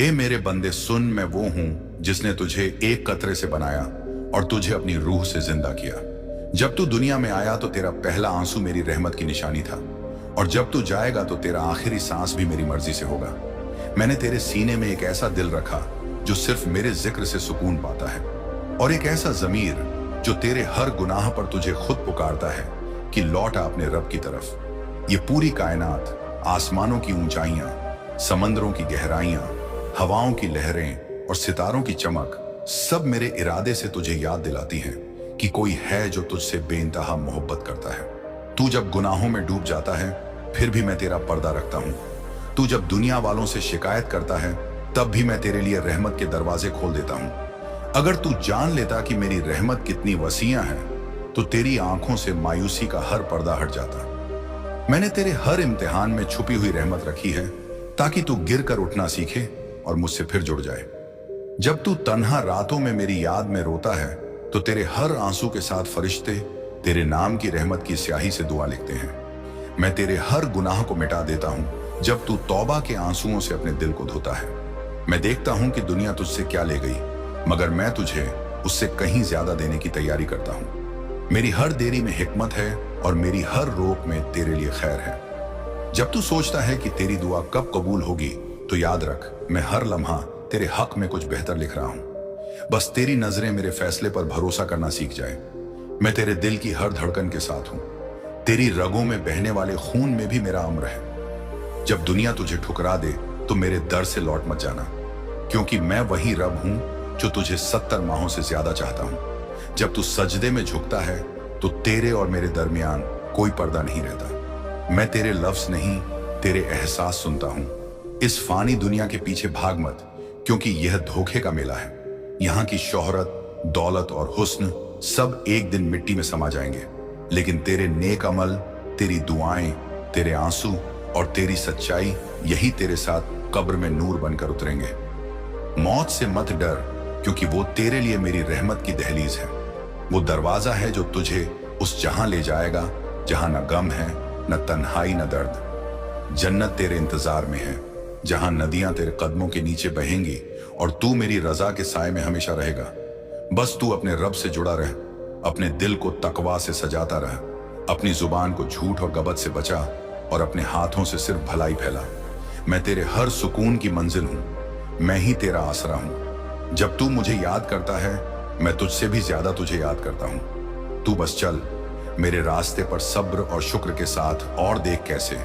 ए मेरे बंदे सुन, मैं वो हूं जिसने तुझे एक कतरे से बनाया और तुझे अपनी रूह से जिंदा किया। जब तू दुनिया में आया तो तेरा पहला आंसू मेरी रहमत की निशानी था, और जब तू जाएगा तो तेरा आखिरी सांस भी मेरी मर्जी से होगा। मैंने तेरे सीने में एक ऐसा दिल रखा जो सिर्फ मेरे जिक्र से सुकून पाता है, और एक ऐसा जमीर जो तेरे हर गुनाह पर तुझे खुद पुकारता है कि लौट आ अपने रब की तरफ। ये पूरी कायनात, आसमानों की ऊंचाइयां, समंदरों की गहराइयां, हवाओं की लहरें और सितारों की चमक सब मेरे इरादे से तुझे याद दिलाती हैं कि कोई है जो तुझसे बेइंतहा मोहब्बत करता है। तू जब गुनाहों में डूब जाता है फिर भी मैं तेरा पर्दा रखता हूं। तू जब दुनिया वालों से शिकायत करता है तब भी मैं तेरे लिए रहमत के दरवाजे खोल देता हूं। अगर तू जान लेता कि मेरी रहमत कितनी वसीया है तो तेरी आंखों से मायूसी का हर पर्दा हट जाता। मैंने तेरे हर इम्तिहान में छुपी हुई रहमत रखी है ताकि तू गिर कर उठना सीखे और मुझसे फिर जुड़ जाए। जब तू तन्हा रातों में मेरी याद में रोता है तो तेरे हर आंसू के साथ फरिश्ते तेरे नाम की रहमत की स्याही से दुआ लिखते हैं। मैं तेरे हर गुनाह को मिटा देता हूं जब तू तौबा के आंसुओं से अपने दिल को धोता है। मैं देखता हूं कि दुनिया तुझसे क्या ले गई, मगर मैं तुझे उससे कहीं ज्यादा देने की तैयारी करता हूं। मेरी हर देरी में हिकमत है और मेरी हर रोक में तेरे लिए खैर है। जब तू सोचता है कि तेरी दुआ कब कबूल होगी तो याद रख, मैं हर लम्हा तेरे हक में कुछ बेहतर लिख रहा हूं। बस तेरी नजरें मेरे फैसले पर भरोसा करना सीख जाए। मैं तेरे दिल की हर धड़कन के साथ हूं। तेरी रगों में बहने वाले खून में भी मेरा अम्र है। जब दुनिया तुझे ठुकरा दे तो मेरे दर से लौट मत जाना, क्योंकि मैं वही रब हूं जो तुझे 70 माहों से ज्यादा चाहता हूं। जब तू सजदे में झुकता है तो तेरे और मेरे दरमियान कोई पर्दा नहीं रहता। मैं तेरे लफ्ज नहीं, तेरे एहसास सुनता हूं। इस फानी दुनिया के पीछे भाग मत, क्योंकि यह धोखे का मेला है। यहाँ की शोहरत, दौलत और हुस्न सब एक दिन मिट्टी में समा जाएंगे, लेकिन तेरे नेक अमल, तेरी दुआएं, तेरे आंसू और तेरी सच्चाई यही तेरे साथ कब्र में नूर बनकर उतरेंगे। मौत से मत डर, क्योंकि वो तेरे लिए मेरी रहमत की दहलीज है। वो दरवाजा है जो तुझे उस जहां ले जाएगा जहां न गम है, न तन्हाई, न दर्द। जन्नत तेरे इंतजार में है, जहां नदियां तेरे कदमों के नीचे बहेंगी और तू मेरी रजा के साए में हमेशा रहेगा। बस तू अपने रब से जुड़ा रह, अपने दिल को तकवा से सजाता रह, अपनी जुबान को झूठ और गबत से बचा और अपने हाथों से सिर्फ भलाई फैला। मैं तेरे हर सुकून की मंजिल हूं, मैं ही तेरा आसरा हूं। जब तू मुझे याद करता है मैं तुझसे भी ज्यादा तुझे याद करता हूं। तू बस चल मेरे रास्ते पर सब्र और शुक्र के साथ, और देख कैसे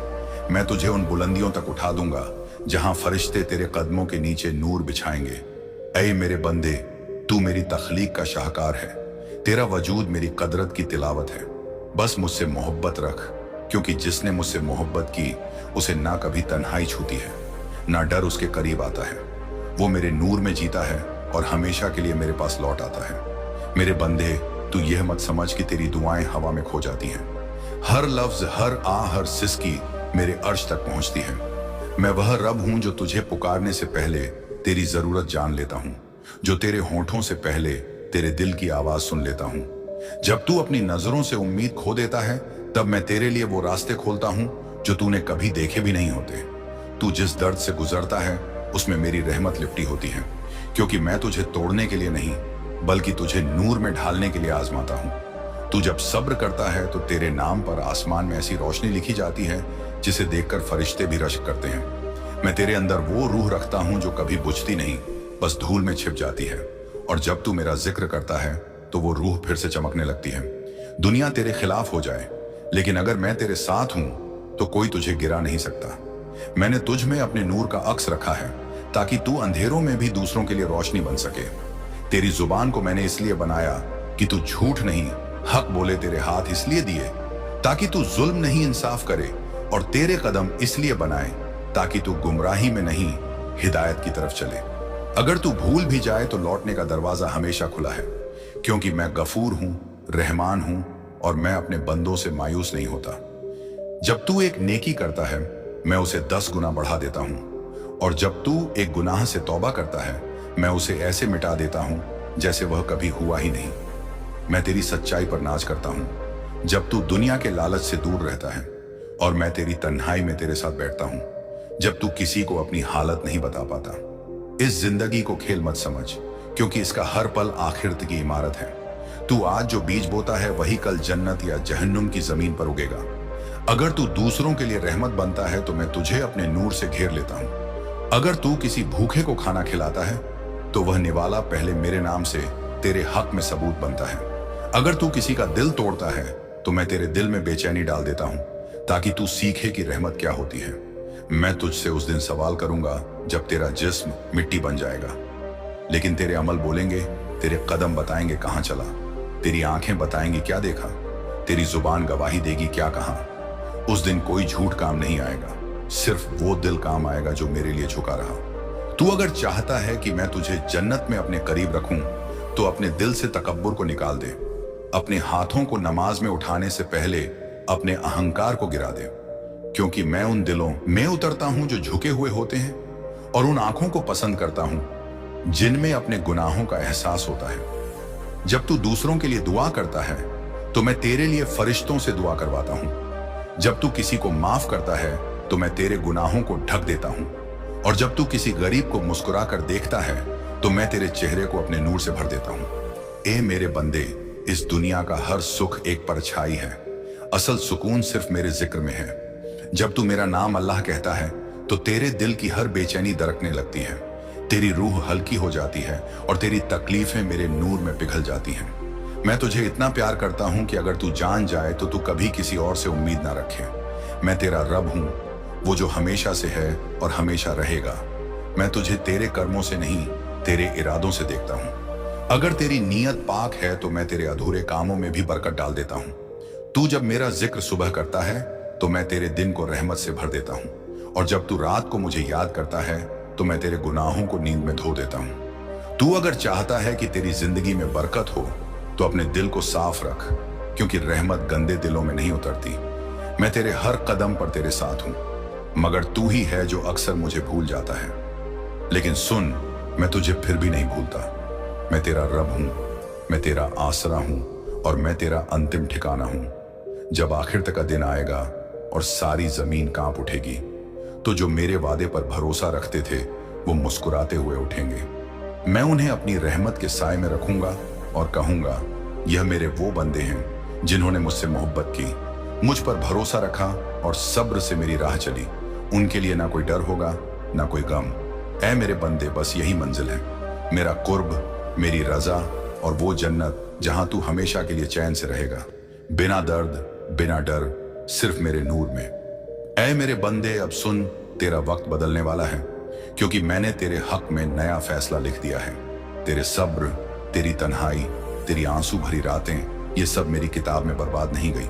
मैं तुझे उन बुलंदियों तक उठा दूंगा जहां फरिश्ते तेरे कदमों के नीचे नूर बिछाएंगे। ऐ मेरे बंदे, तू मेरी तख्लीक का शाहकार है, तेरा वजूद मेरी कदरत की तिलावत है। बस मुझसे मोहब्बत रख, क्योंकि जिसने मुझसे मोहब्बत की उसे ना कभी तन्हाई छूती है, ना डर उसके करीब आता है। वो मेरे नूर में जीता है और हमेशा के लिए मेरे पास लौट आता है। मेरे बंदे, तू यह मत समझ कि तेरी दुआएं हवा में खो जाती हैं। हर लफ्ज, हर हर सिसकी मेरे अर्श तक पहुंचती है। मैं वह रब हूं जो तुझे पुकारने से पहले तेरी जरूरत जान लेता हूं, जो तेरे होंठों से पहले तेरे दिल की आवाज सुन लेता हूं। जब तू अपनी नजरों से उम्मीद खो देता है तब मैं तेरे लिए वो रास्ते खोलता हूं जो तूने कभी देखे भी नहीं होते। तू जिस दर्द से गुजरता है उसमें मेरी रहमत लिपटी होती है, क्योंकि मैं तुझे तोड़ने के लिए नहीं बल्कि तुझे नूर में ढालने के लिए आजमाता हूं। तू जब सब्र करता है तो तेरे नाम पर आसमान में ऐसी रोशनी लिखी जाती है जिसे देखकर फरिश्ते भी रश्क करते हैं। मैं तेरे अंदर वो रूह रखता हूं जो कभी बुझती नहीं, बस धूल में छिप जाती है, और जब तू मेरा जिक्र करता है तो वो रूह फिर से चमकने लगती है। दुनिया तेरे खिलाफ हो जाए, लेकिन अगर मैं तेरे साथ हूं तो कोई तुझे गिरा नहीं सकता। मैंने तुझ में अपने नूर का अक्स रखा है ताकि तू अंधेरों में भी दूसरों के लिए रोशनी बन सके। तेरी जुबान को मैंने इसलिए बनाया कि तू झूठ नहीं हक बोले। तेरे हाथ इसलिए दिए ताकि तू जुल्म नहीं इंसाफ करे, और तेरे कदम इसलिए बनाए ताकि तू गुमराही में नहीं हिदायत की तरफ चले। अगर तू भूल भी जाए तो लौटने का दरवाजा हमेशा खुला है, क्योंकि मैं गफूर हूं, रहमान हूं, और मैं अपने बंदों से मायूस नहीं होता। जब तू एक नेकी करता है मैं उसे 10 गुना बढ़ा देता हूं, और जब तू एक गुनाह से तौबा करता है मैं उसे ऐसे मिटा देता हूं जैसे वह कभी हुआ ही नहीं। मैं तेरी सच्चाई पर नाज करता हूं जब तू दुनिया के लालच से दूर रहता है, और मैं तेरी तन्हाई में तेरे साथ बैठता हूं जब तू किसी को अपनी हालत नहीं बता पाता। इस जिंदगी को खेल मत समझ, क्योंकि इसका हर पल आखिरत की इमारत है। तू आज जो बीज बोता है वही कल जन्नत या जहन्नुम की जमीन पर उगेगा। अगर तू दूसरों के लिए रहमत बनता है तो मैं तुझे अपने नूर से घेर लेता हूं। अगर तू किसी भूखे को खाना खिलाता है तो वह निवाला पहले मेरे नाम से तेरे हक में सबूत बनता है। अगर तू किसी का दिल तोड़ता है तो मैं तेरे दिल में बेचैनी डाल देता हूं, ताकि तू सीखे कि रहमत क्या होती है। मैं तुझसे उस दिन सवाल करूंगा जब तेरा जिस्म मिट्टी बन जाएगा, लेकिन तेरे अमल बोलेंगे, तेरे कदम बताएंगे कहां चला, तेरी आंखें बताएंगी क्या देखा, तेरी जुबान गवाही देगी क्या कहा। उस दिन कोई झूठ काम नहीं आएगा, सिर्फ वो दिल काम आएगा जो मेरे लिए झुका रहा। तू अगर चाहता है कि मैं तुझे जन्नत में अपने करीब रखूं तो अपने दिल से तकब्बुर को निकाल दे। अपने हाथों को नमाज में उठाने से पहले अपने अहंकार को गिरा दे, क्योंकि मैं उन दिलों में उतरता हूं जो झुके हुए होते हैं, और उन आंखों को पसंद करता हूं जिनमें अपने गुनाहों का एहसास होता है। जब तू दूसरों के लिए दुआ करता है तो मैं तेरे लिए फरिश्तों से दुआ करवाता हूं। जब तू किसी को माफ करता है तो मैं तेरे गुनाहों को ढक देता हूं। और जब तू किसी गरीब को मुस्कुरा कर देखता है तो मैं तेरे चेहरे को अपने नूर से भर देता हूं। ए मेरे बंदे, इस दुनिया का हर सुख एक परछाई है, असल सुकून सिर्फ मेरे जिक्र में है। जब तू मेरा नाम अल्लाह कहता है तो तेरे दिल की हर बेचैनी दरकने लगती है, तेरी रूह हल्की हो जाती है और तेरी तकलीफें मेरे नूर में पिघल जाती हैं। मैं तुझे इतना प्यार करता हूं कि अगर तू जान जाए तो तू कभी किसी और से उम्मीद ना रखे। मैं तेरा रब हूं, वो जो हमेशा से है और हमेशा रहेगा। मैं तुझे तेरे कर्मों से नहीं, तेरे इरादों से देखता हूं। अगर तेरी नीयत पाक है तो मैं तेरे अधूरे कामों में भी बरकत डाल देता हूं। तू जब मेरा जिक्र सुबह करता है तो मैं तेरे दिन को रहमत से भर देता हूं, और जब तू रात को मुझे याद करता है तो मैं तेरे गुनाहों को नींद में धो देता हूं। तू अगर चाहता है कि तेरी जिंदगी में बरकत हो तो अपने दिल को साफ रख, क्योंकि रहमत गंदे दिलों में नहीं उतरती। मैं तेरे हर कदम पर तेरे साथ हूं, मगर तू ही है जो अक्सर मुझे भूल जाता है। लेकिन सुन, मैं तुझे फिर भी नहीं भूलता। मैं तेरा रब हूं, मैं तेरा आसरा हूं, और मैं तेरा अंतिम ठिकाना हूं। जब आखिर तक का दिन आएगा और सारी जमीन कांप उठेगी तो जो मेरे वादे पर भरोसा रखते थे वो मुस्कुराते हुए उठेंगे। मैं उन्हें अपनी रहमत के साए में रखूंगा और कहूंगा, यह मेरे वो बंदे हैं जिन्होंने मुझसे मोहब्बत की, मुझ पर भरोसा रखा और सब्र से मेरी राह चली। उनके लिए ना कोई डर होगा ना कोई गम। ऐ मेरे बंदे, बस यही मंजिल है, मेरा कुर्ब, मेरी रजा और वो जन्नत जहां तू हमेशा के लिए चैन से रहेगा, बिना दर्द बिना डर, सिर्फ मेरे नूर में। ऐ मेरे बंदे, अब सुन, तेरा वक्त बदलने वाला है, क्योंकि मैंने तेरे हक में नया फैसला लिख दिया है। तेरे सब्र, तेरी तन्हाई, तेरी आंसू भरी रातें, ये सब मेरी किताब में बर्बाद नहीं गई।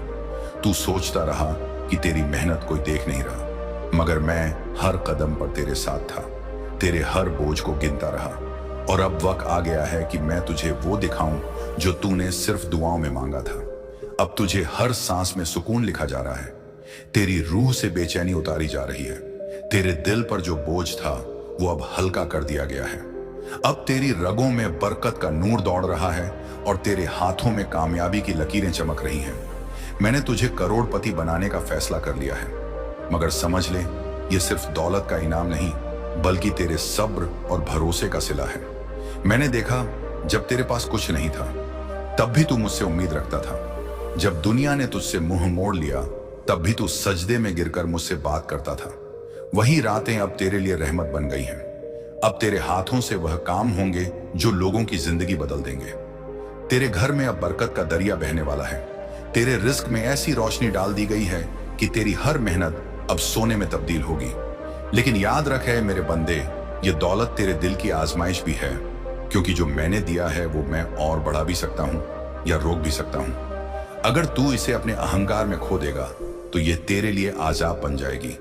तू सोचता रहा कि तेरी मेहनत कोई देख नहीं रहा, मगर मैं हर कदम पर तेरे साथ था, तेरे हर बोझ को गिनता रहा। और अब वक्त आ गया है कि मैं तुझे वो दिखाऊं जो तूने सिर्फ दुआओं में मांगा था। अब तुझे हर सांस में सुकून लिखा जा रहा है, तेरी रूह से बेचैनी उतारी जा रही है, तेरे दिल पर जो बोझ था वो अब हल्का कर दिया गया है। अब तेरी रगों में बरकत का नूर दौड़ रहा है और तेरे हाथों में कामयाबी की लकीरें चमक रही हैं। मैंने तुझे करोड़पति बनाने का फैसला कर लिया है, मगर समझ ले, ये सिर्फ दौलत का इनाम नहीं बल्कि तेरे सब्र और भरोसे का सिला है। मैंने देखा जब तेरे पास कुछ नहीं था तब भी तू मुझसे उम्मीद रखता था। जब दुनिया ने तुझसे मुंह मोड़ लिया तब भी तू सजदे में गिरकर मुझसे बात करता था। वही रातें अब तेरे लिए रहमत बन गई हैं। अब तेरे हाथों से वह काम होंगे जो लोगों की जिंदगी बदल देंगे। तेरे घर में अब बरकत का दरिया बहने वाला है। तेरे रिस्क में ऐसी रोशनी डाल दी गई है कि तेरी हर मेहनत अब सोने में तब्दील होगी। लेकिन याद रखे मेरे बंदे, ये दौलत तेरे दिल की आजमाइश भी है, क्योंकि जो मैंने दिया है वो मैं और बढ़ा भी सकता हूं या रोक भी सकता हूं। अगर तू इसे अपने अहंकार में खो देगा तो ये तेरे लिए आजाब बन जाएगी,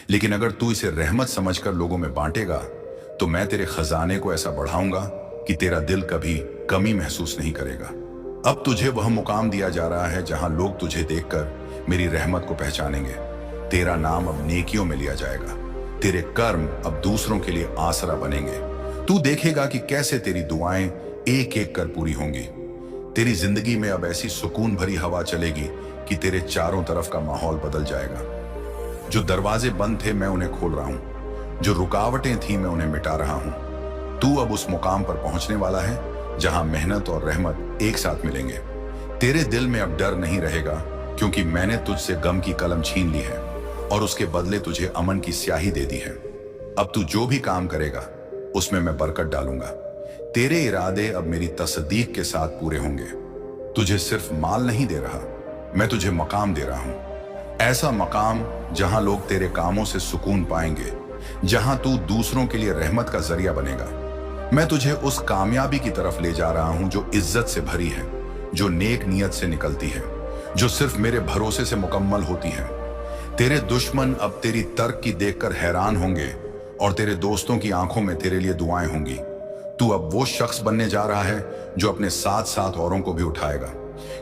लेकिन अगर तू इसे रहमत समझकर लोगों में बांटेगा तो मैं तेरे खजाने को ऐसा बढ़ाऊंगा कि तेरा दिल कभी कमी महसूस नहीं करेगा। अब तुझे वह मुकाम दिया जा रहा है जहां लोग तुझे देखकर मेरी रहमत को पहचानेंगे। तेरा नाम अब नेकियों में लिया जाएगा, तेरे कर्म अब दूसरों के लिए आसरा बनेंगे। तू देखेगा कि कैसे तेरी दुआएं एक एक कर पूरी होंगी। तेरी जिंदगी में अब ऐसी सुकून भरी हवा चलेगी कि तेरे चारों तरफ का माहौल बदल जाएगा। जो दरवाजे बंद थे मैं उन्हें खोल रहा हूं, जो रुकावटें थी मैं उन्हें मिटा रहा हूं। तू अब उस मुकाम पर पहुंचने वाला है जहां मेहनत और रहमत एक साथ मिलेंगे। तेरे दिल में अब डर नहीं रहेगा, क्योंकि मैंने तुझसे गम की कलम छीन ली है और उसके बदले तुझे अमन की स्याही दे दी है। अब तू जो भी काम करेगा उसमें मैं बरकत डालूंगा। तेरे इरादे अब मेरी तस्दीक के साथ पूरे होंगे। तुझे सिर्फ माल नहीं दे रहा, मैं तुझे मकाम दे रहा हूं। ऐसा मकाम जहां लोग तेरे कामों से सुकून पाएंगे, जहां तू दूसरों के लिए रहमत का जरिया बनेगा। मैं तुझे उस कामयाबी की तरफ ले जा रहा हूं जो इज्जत से भरी है, जो नेक नियत से निकलती है, जो सिर्फ मेरे भरोसे से मुकम्मल होती है। तेरे दुश्मन अब तेरी तर्क की देखकर हैरान होंगे और तेरे दोस्तों की आंखों में तेरे लिए दुआएं होंगी। तू अब वो शख्स बनने जा रहा है जो अपने साथ साथ औरों को भी उठाएगा,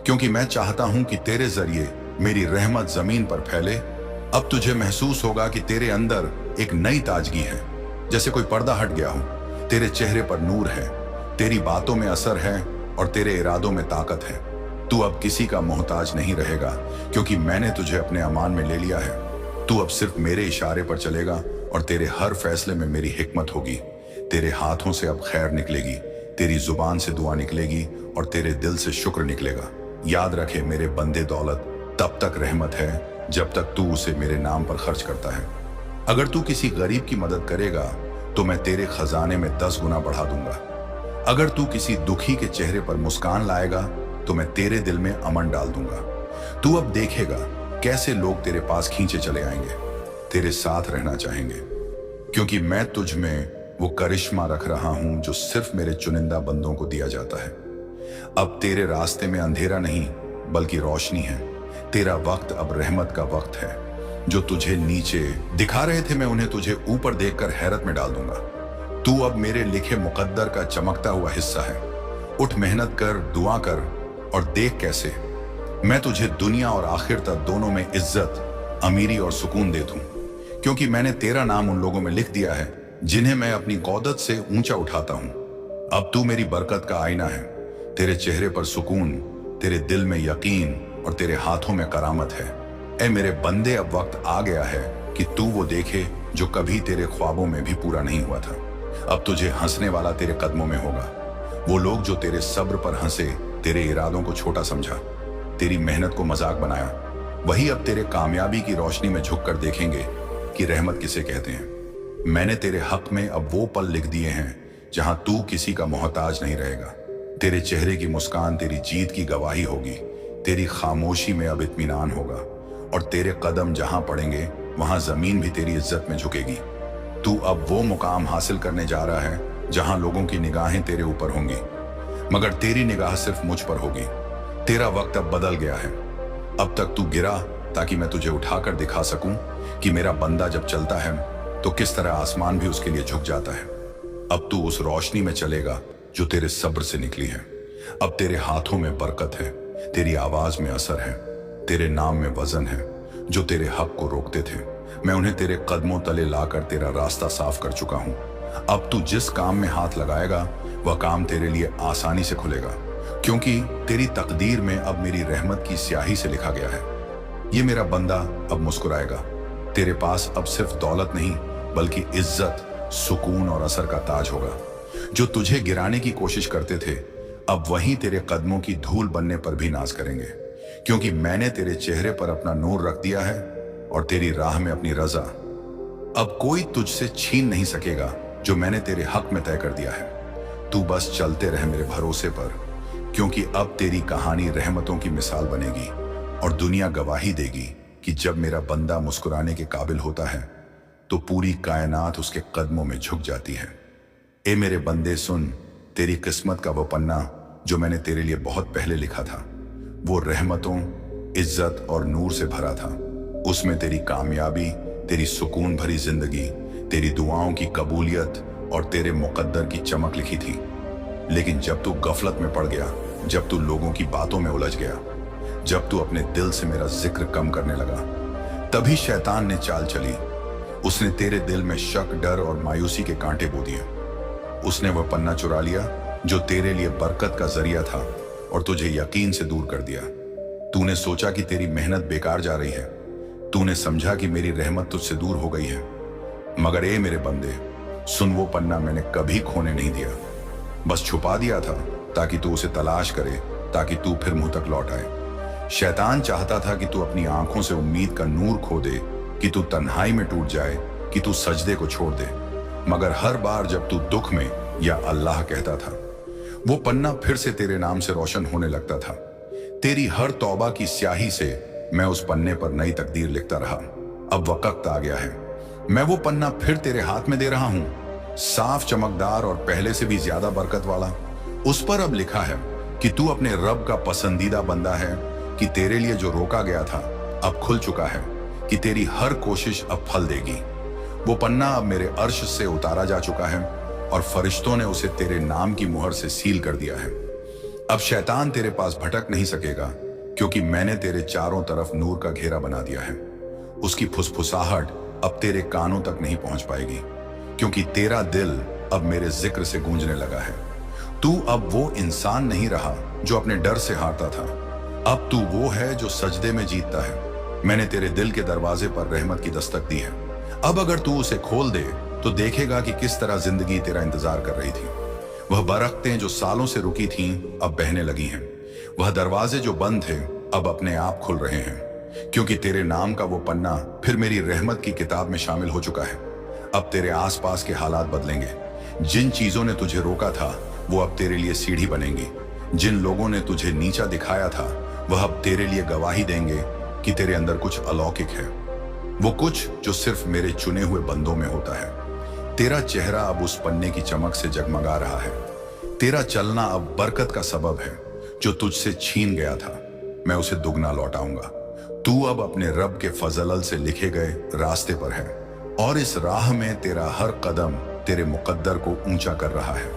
क्योंकि मैं चाहता हूं कि तेरे जरिए मेरी रहमत जमीन पर फैले। अब तुझे महसूस होगा कि तेरे अंदर एक नई ताजगी है, जैसे कोई पर्दा हट गया हो। तेरे चेहरे पर नूर है, तेरी बातों में असर है और तेरे इरादों में ताकत है। तू अब किसी का मोहताज नहीं रहेगा, क्योंकि मैंने तुझे अपने अमान में ले लिया है। तू अब सिर्फ मेरे इशारे पर चलेगा और तेरे हर फैसले में मेरी हिकमत होगी। तेरे हाथों से अब खैर निकलेगी, तेरी जुबान से दुआ निकलेगी और तेरे दिल से शुक्र निकलेगा। याद रखे मेरे बंदे, दौलत तब तक रहमत है जब तक तू उसे मेरे नाम पर खर्च करता है। अगर तू किसी गरीब की मदद करेगा तो मैं तेरे खजाने में 10 गुना बढ़ा दूंगा। अगर तू किसी दुखी के चेहरे पर मुस्कान लाएगा तो मैं तेरे दिल में अमन डाल दूंगा। तू अब देखेगा कैसे लोग तेरे पास खींचे चले आएंगे, तेरे साथ रहना चाहेंगे, क्योंकि मैं तुझ में वो करिश्मा रख रहा हूं जो सिर्फ मेरे चुनिंदा बंदों को दिया जाता है। अब तेरे रास्ते में अंधेरा नहीं बल्कि रोशनी है। तेरा वक्त अब रहमत का वक्त है। जो तुझे नीचे दिखा रहे थे मैं उन्हें तुझे ऊपर देखकर हैरत में डाल दूंगा। तू अब मेरे लिखे मुकद्दर का चमकता हुआ हिस्सा है। उठ, मेहनत कर, दुआ कर और देख कैसे मैं तुझे दुनिया और आखिर तक दोनों में इज्जत, अमीरी और सुकून दे दूं, क्योंकि मैंने तेरा नाम उन लोगों में लिख दिया है जिन्हें मैं अपनी कौदत से ऊंचा उठाता हूं। अब तू मेरी बरकत का आईना है। तेरे चेहरे पर सुकून, तेरे दिल में यकीन और तेरे हाथों में करामत है। ऐ मेरे बंदे, अब वक्त आ गया है कि तू वो देखे जो कभी तेरे ख्वाबों में भी पूरा नहीं हुआ था। अब तुझे हंसने वाला तेरे कदमों में होगा। वो लोग जो तेरे सब्र पर हंसे, तेरे इरादों को छोटा समझा, तेरी मेहनत को मजाक बनाया, वही अब तेरे कामयाबी की रोशनी में झुककर देखेंगे कि रहमत किसे कहते हैं। मैंने तेरे हक में अब वो पल लिख दिए हैं जहां तू किसी का मोहताज नहीं रहेगा। तेरे चेहरे की मुस्कान तेरी जीत की गवाही होगी। तेरी खामोशी में अब इत्मीनान होगा और तेरे कदम जहां पड़ेंगे वहां जमीन भी तेरी इज्जत में झुकेगी। तू अब वो मुकाम हासिल करने जा रहा है जहां लोगों की निगाहें तेरे ऊपर होंगी, मगर तेरी निगाह सिर्फ मुझ पर होगी। तेरा वक्त अब बदल गया है। अब तक तू गिरा ताकि मैं तुझे उठाकर दिखा सकूं कि मेरा बंदा जब चलता है तो किस तरह आसमान भी उसके लिए झुक जाता है। अब तू उस रोशनी में चलेगा जो तेरे सब्र से निकली है। अब तेरे हाथों में बरकत है, तेरी आवाज में असर है, तेरे नाम में वजन है। जो तेरे हक को रोकते थे मैं उन्हें तेरे कदमों तले लाकर तेरा रास्ता साफ कर चुका हूं। अब तू जिस काम में हाथ लगाएगा वह काम तेरे लिए आसानी से खुलेगा, क्योंकि तेरी तकदीर में अब मेरी रहमत की स्याही से लिखा गया है। ये मेरा बंदा अब मुस्कुराएगा। तेरे पास अब सिर्फ दौलत नहीं बल्कि इज्जत, सुकून और असर का ताज होगा। जो तुझे गिराने की कोशिश करते थे अब वहीं तेरे कदमों की धूल बनने पर भी नाज करेंगे, क्योंकि मैंने तेरे चेहरे पर अपना नूर रख दिया है और तेरी राह में अपनी रजा। अब कोई तुझसे छीन नहीं सकेगा जो मैंने तेरे हक में तय कर दिया है। तू बस चलते रह मेरे भरोसे पर, क्योंकि अब तेरी कहानी रहमतों की मिसाल बनेगी और दुनिया गवाही देगी कि जब मेरा बंदा मुस्कुराने के काबिल होता है तो पूरी कायनात उसके कदमों में झुक जाती है। ए मेरे बंदे, सुन, तेरी किस्मत का वो पन्ना जो मैंने तेरे लिए बहुत पहले लिखा था वो रहमतों, इज्जत और नूर से भरा था। उसमें तेरी कामयाबी, तेरी सुकून भरी जिंदगी, तेरी दुआओं की कबूलियत और तेरे मुकद्दर की चमक लिखी थी। लेकिन जब तू गफलत में पड़ गया, जब तू लोगों की बातों में उलझ गया, जब तू अपने दिल से मेरा जिक्र कम करने लगा, तभी शैतान ने चाल चली। उसने तेरे दिल में शक, डर और मायूसी के कांटे बो दिए। उसने वह पन्ना चुरा लिया जो तेरे लिए बरकत का जरिया था और तुझे यकीन से दूर कर दिया। तूने सोचा कि तेरी मेहनत बेकार जा रही है, तूने समझा कि मेरी रहमत तुझसे दूर हो गई है, मगर ए मेरे बंदे, सुन, वो पन्ना मैंने कभी खोने नहीं दिया, बस छुपा दिया था ताकि तू उसे तलाश करे, ताकि तू फिर मुंह तक लौट आए। शैतान चाहता था कि तू अपनी आंखों से उम्मीद का नूर खो दे, कि तू तन्हाई में टूट जाए, कि तू सजदे को छोड़ दे। मगर हर बार जब तू दुख में या अल्लाह कहता था, वो पन्ना फिर से तेरे नाम से रोशन होने लगता था। तेरी हर तौबा की स्याही से मैं उस पन्ने पर नई तकदीर लिखता रहा। अब वक्त आ गया है, मैं वो पन्ना फिर तेरे हाथ में दे रहा हूं, साफ, चमकदार और पहले से भी ज्यादा बरकत वाला। उस पर अब लिखा है कि तू अपने रब का पसंदीदा बंदा है, कि तेरे लिए जो रोका गया था अब खुल चुका है, कि तेरी हर कोशिश अब फल देगी। वो पन्ना अब मेरे अर्श से उतारा जा चुका है और फरिश्तों ने उसे तेरे नाम की मुहर से सील कर दिया है। अब शैतान तेरे पास भटक नहीं सकेगा, क्योंकि मैंने तेरे चारों तरफ नूर का घेरा बना दिया है। उसकी फुसफुसाहट अब तेरे कानों तक नहीं पहुंच पाएगी, क्योंकि तेरा दिल अब मेरे जिक्र से गूंजने लगा है। तू अब वो इंसान नहीं रहा जो अपने डर से हारता था, अब तू वो है जो सजदे में जीतता है। मैंने तेरे दिल के दरवाजे पर रहमत की दस्तक दी है। अब अगर तू उसे खोल दे तो देखेगा कि किस तरह जिंदगी तेरा इंतजार कर रही थी। वह बरकतें जो सालों से रुकी थीं अब बहने लगी हैं। वह दरवाजे जो बंद थे अब अपने आप खुल रहे हैं, क्योंकि तेरे नाम का वो पन्ना फिर मेरी रहमत की किताब में शामिल हो चुका है। अब तेरे आसपास के हालात बदलेंगे। जिन चीजों ने तुझे रोका था वो अब तेरे लिए सीढ़ी बनेंगी। जिन लोगों ने तुझे नीचा दिखाया था वह अब तेरे लिए गवाही देंगे कि तेरे अंदर कुछ अलौकिक है, वो कुछ जो सिर्फ मेरे चुने हुए बंदों में होता है। तेरा चेहरा अब उस पन्ने की चमक से जगमगा रहा है। तेरा चलना अब बरकत का सबब है। जो तुझसे छीन गया था मैं उसे दुगना लौटाऊंगा। तू अब अपने रब के फजल से लिखे गए रास्ते पर है, और इस राह में तेरा हर कदम तेरे मुकद्दर को ऊंचा कर रहा है।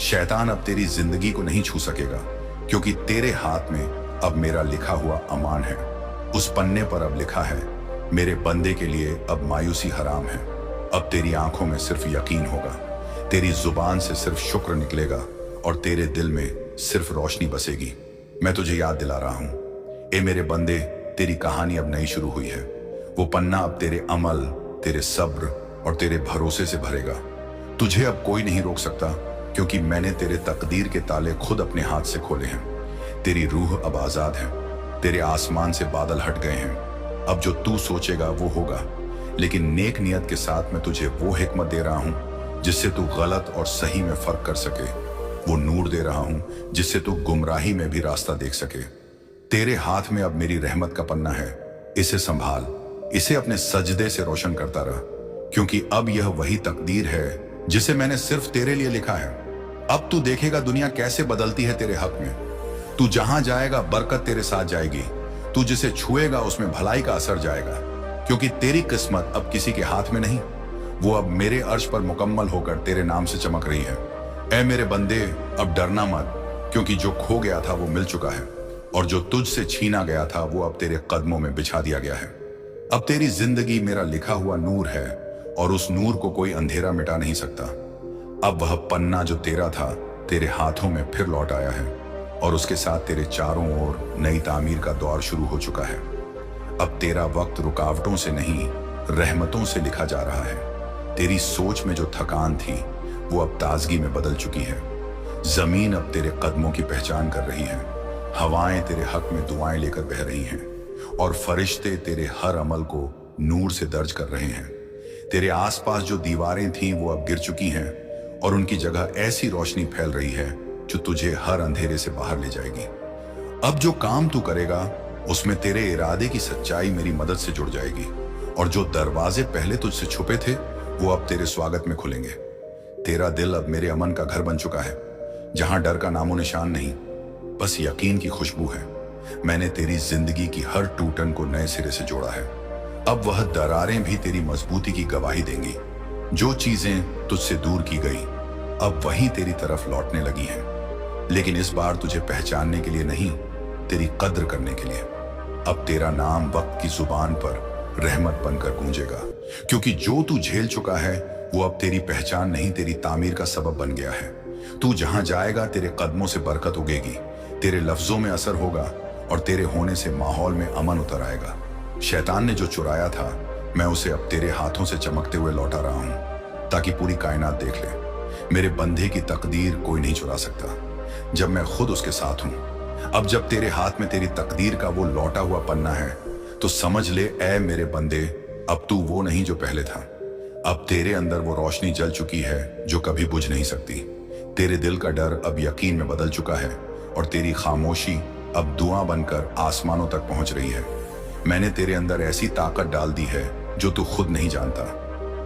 शैतान अब तेरी जिंदगी को नहीं छू सकेगा, क्योंकि तेरे हाथ में अब मेरा लिखा हुआ अमान है। उस पन्ने पर अब लिखा है, मेरे बंदे के लिए अब मायूसी हराम है। अब तेरी आंखों में सिर्फ यकीन होगा, तेरी जुबान से सिर्फ शुक्र निकलेगा, और तेरे दिल में सिर्फ रोशनी बसेगी। मैं तुझे याद दिला रहा हूं, ए मेरे बंदे, तेरी कहानी अब नई शुरू हुई है। वो पन्ना अब तेरे अमल, तेरे सब्र और तेरे भरोसे से भरेगा। तुझे अब कोई नहीं रोक सकता, क्योंकि मैंने तेरे तकदीर के ताले खुद अपने हाथ से खोले हैं। तेरी रूह अब आजाद है। तेरे आसमान से बादल हट गए हैं। अब जो तू सोचेगा वो होगा, लेकिन नेक नियत के साथ मैं तुझे वो हिकमत दे रहा हूं जिससे तू गलत और सही में फर्क कर सके। वो नूर दे रहा हूं जिससे तू गुमराही में भी रास्ता देख सके। तेरे हाथ में अब मेरी रहमत का पन्ना है, इसे संभाल, इसे अपने सजदे से रोशन करता रह, क्योंकि अब यह वही तकदीर है जिसे मैंने सिर्फ तेरे लिए लिखा है। अब तू देखेगा दुनिया कैसे बदलती है तेरे हक में। तू जहां जाएगा बरकत तेरे साथ जाएगी। तू जिसे छुएगा उसमें भलाई का असर जाएगा, क्योंकि तेरी किस्मत अब किसी के हाथ में नहीं, वो अब मेरे अर्श पर मुकम्मल होकर तेरे नाम से चमक रही है। ऐ मेरे बंदे, अब डरना मत, क्योंकि जो खो गया था वो मिल चुका है, और जो तुझसे छीना गया था वो अब तेरे कदमों में बिछा दिया गया है। अब तेरी जिंदगी मेरा लिखा हुआ नूर है, और उस नूर को कोई अंधेरा मिटा नहीं सकता। अब वह पन्ना जो तेरा था तेरे हाथों में फिर लौट आया है, और उसके साथ तेरे चारों ओर नई तामीर का दौर शुरू हो चुका है। अब तेरा वक्त रुकावटों से नहीं, रहमतों से लिखा जा रहा है। तेरी सोच में जो थकान थी वो अब ताजगी में बदल चुकी है। जमीन अब तेरे कदमों की पहचान कर रही है। हवाएं तेरे हक में दुआएं लेकर बह रही हैं, और फरिश्ते तेरे हर अमल को नूर से दर्ज कर रहे हैं। तेरे आसपास जो दीवारें थीं वो अब गिर चुकी हैं, और उनकी जगह ऐसी रोशनी फैल रही है जो तुझे हर अंधेरे से बाहर ले जाएगी। अब जो काम तू करेगा उसमें तेरे इरादे की सच्चाई मेरी मदद से जुड़ जाएगी, और जो दरवाजे पहले तुझसे छुपे थे वो अब तेरे स्वागत में खुलेंगे। तेरा दिल अब मेरे अमन का घर बन चुका है, जहां डर का नामो निशान नहीं, बस यकीन की खुशबू है। मैंने तेरी जिंदगी की हर टूटन को नए सिरे से जोड़ा है। अब वह दरारें भी तेरी मजबूती की गवाही देंगी। जो चीजें तुझसे दूर की गई अब वहीं तेरी तरफ लौटने लगी हैं, लेकिन इस बार तुझे पहचानने के लिए नहीं, तेरी कद्र करने के लिए। अब तेरा नाम वक्त की जुबान पर रहमत बनकर गूंजेगा, क्योंकि जो तू झेल चुका है वो अब तेरी पहचान नहीं, तेरी तामीर का सबब बन गया है। तू जहां जाएगा तेरे कदमों से बरकत उगेगी, तेरे लफ्जों में असर होगा, और तेरे होने से माहौल में अमन उतर आएगा। शैतान ने जो चुराया था मैं उसे अब तेरे हाथों से चमकते हुए लौटा रहा हूं। ताकि पूरी कायनात देख ले। मेरे बंदे की तकदीर कोई नहीं चुरा सकता जब मैं खुद उसके साथ हूं। अब जब तेरे हाथ में तेरी तकदीर का वो लौटा हुआ पन्ना है तो समझ ले ऐ मेरे बंदे, अब तू वो नहीं जो पहले था। अब तेरे अंदर वो रोशनी जल चुकी है जो कभी बुझ नहीं सकती। तेरे दिल का डर अब यकीन में बदल चुका है और तेरी खामोशी अब दुआ बनकर आसमानों तक पहुंच रही है। मैंने तेरे अंदर ऐसी ताकत डाल दी है जो तू खुद नहीं जानता।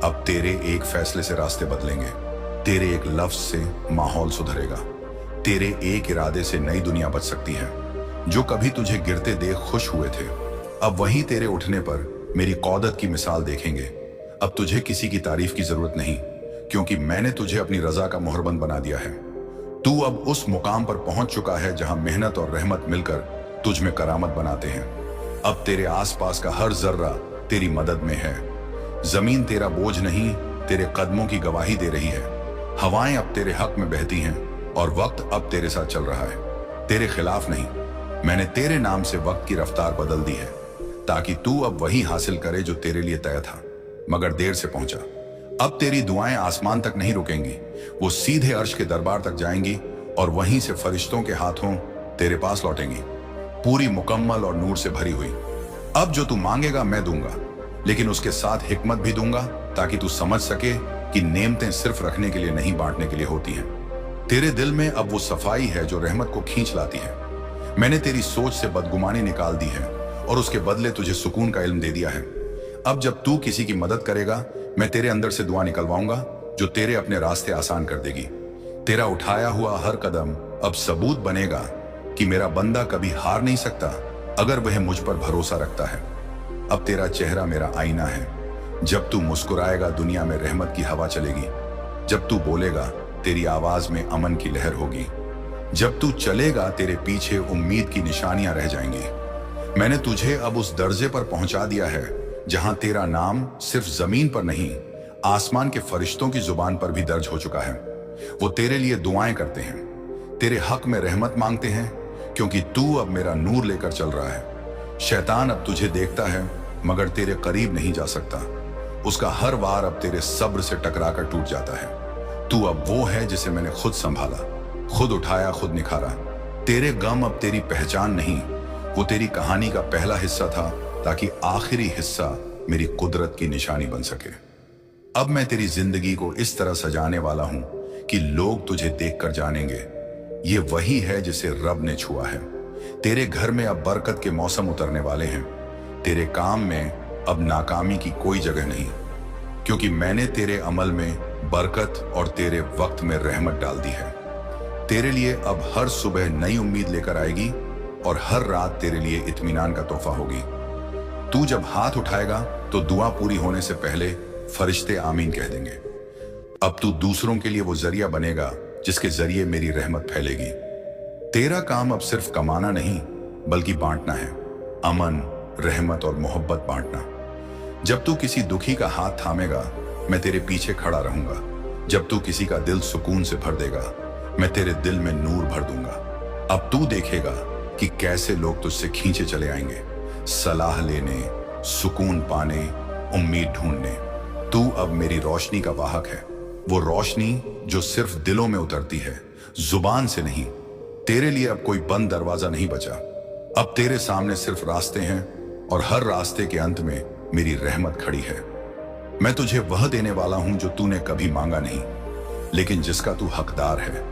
अब तेरे एक फैसले से रास्ते बदलेंगे, तेरे एक लफ्ज से माहौल सुधरेगा, तेरे एक इरादे से नई दुनिया बच सकती है। जो कभी तुझे गिरते देख खुश हुए थे, अब वहीं तेरे उठने पर मेरी कौदत की मिसाल देखेंगे। अब तुझे किसी की तारीफ की जरूरत नहीं, क्योंकि मैंने तुझे अपनी रजा का मोहरबंद बना दिया है। तू अब उस मुकाम पर पहुंच चुका है जहां मेहनत और रहमत मिलकर तुझ में करामत बनाते हैं। अब तेरे आसपास का हर जर्रा तेरी मदद में है। जमीन तेरा बोझ नहीं, तेरे कदमों की गवाही दे रही है। हवाएं अब तेरे हक में बहती हैं और वक्त अब तेरे साथ चल रहा है, तेरे खिलाफ नहीं। मैंने तेरे नाम से वक्त की रफ्तार बदल दी है ताकि तू अब वही हासिल करे जो तेरे लिए तय था, मगर देर से पहुंचा। अब तेरी दुआएं आसमान तक नहीं रुकेंगी, वो सीधे अर्श के दरबार तक जाएंगी और वहीं से फरिश्तों के हाथों तेरे पास लौटेंगी, पूरी मुकम्मल और नूर से भरी हुई। अब जो तू मांगेगा मैं दूंगा, लेकिन उसके साथ हिकमत भी दूंगा ताकि तू समझ सके कि नेमतें सिर्फ रखने के लिए नहीं बांटने के लिए होती हैं। तेरे दिल में अब वो सफाई है जो रहमत को खींच लाती है। मैंने तेरी सोच से बदगुमानी निकाल दी है और उसके बदले तुझे सुकून का इल्म दे दिया है। अब जब तू किसी की मदद करेगा, मैं तेरे अंदर से दुआ निकलवाऊंगा जो तेरे अपने रास्ते आसान कर देगी। तेरा उठाया हुआ हर कदम अब सबूत बनेगा कि मेरा बंदा कभी हार नहीं सकता अगर वह मुझ पर भरोसा रखता है। अब तेरा चेहरा मेरा आईना है। जब तू मुस्कुराएगा दुनिया में रहमत की हवा चलेगी। जब तू बोलेगा तेरी आवाज में अमन की लहर होगी। जब तू चलेगा तेरे पीछे उम्मीद की निशानियां रह जाएंगी। मैंने तुझे अब उस दर्जे पर पहुंचा दिया है जहां तेरा नाम सिर्फ जमीन पर नहीं, आसमान के फरिश्तों की जुबान पर भी दर्ज हो चुका है। वो तेरे लिए दुआएं करते हैं, तेरे हक में रहमत मांगते हैं, क्योंकि तू अब मेरा नूर लेकर चल रहा है। शैतान अब तुझे देखता है मगर तेरे करीब नहीं जा सकता। उसका हर वार अब तेरे सब्र से टकराकर टूट जाता है। तू अब वो है जिसे मैंने खुद संभाला, खुद उठाया, खुद निखारा। तेरे गम अब तेरी पहचान नहीं, वो तेरी कहानी का पहला हिस्सा था ताकि आखिरी हिस्सा मेरी कुदरत की निशानी बन सके। अब मैं तेरी जिंदगी को इस तरह सजाने वाला हूं कि लोग तुझे देखकर जानेंगे ये वही है जिसे रब ने छुआ है। तेरे घर में अब बरकत के मौसम उतरने वाले हैं। तेरे काम में अब नाकामी की कोई जगह नहीं, क्योंकि मैंने तेरे अमल में बरकत और तेरे वक्त में रहमत डाल दी है। तेरे लिए अब हर सुबह नई उम्मीद लेकर आएगी और हर रात तेरे लिए इत्मीनान का तोहफा होगी। तू जब हाथ उठाएगा तो दुआ पूरी होने से पहले फरिश्ते आमीन कह देंगे। अब तू दूसरों के लिए वो जरिया बनेगा जिसके जरिए मेरी रहमत फैलेगी। तेरा काम अब सिर्फ कमाना नहीं बल्कि बांटना है, अमन, रहमत और मोहब्बत बांटना। जब तू किसी दुखी का हाथ थामेगा मैं तेरे पीछे खड़ा रहूंगा। जब तू किसी का दिल सुकून से भर देगा मैं तेरे दिल में नूर भर दूंगा। अब तू देखेगा कि कैसे लोग तुझसे खींचे चले आएंगे, सलाह लेने, सुकून पाने, उम्मीद ढूंढने। तू अब मेरी रोशनी का वाहक है, वो रोशनी जो सिर्फ दिलों में उतरती है, जुबान से नहीं। तेरे लिए अब कोई बंद दरवाजा नहीं बचा। अब तेरे सामने सिर्फ रास्ते हैं और हर रास्ते के अंत में मेरी रहमत खड़ी है। मैं तुझे वह देने वाला हूं जो तूने कभी मांगा नहीं, लेकिन जिसका तू हकदार है।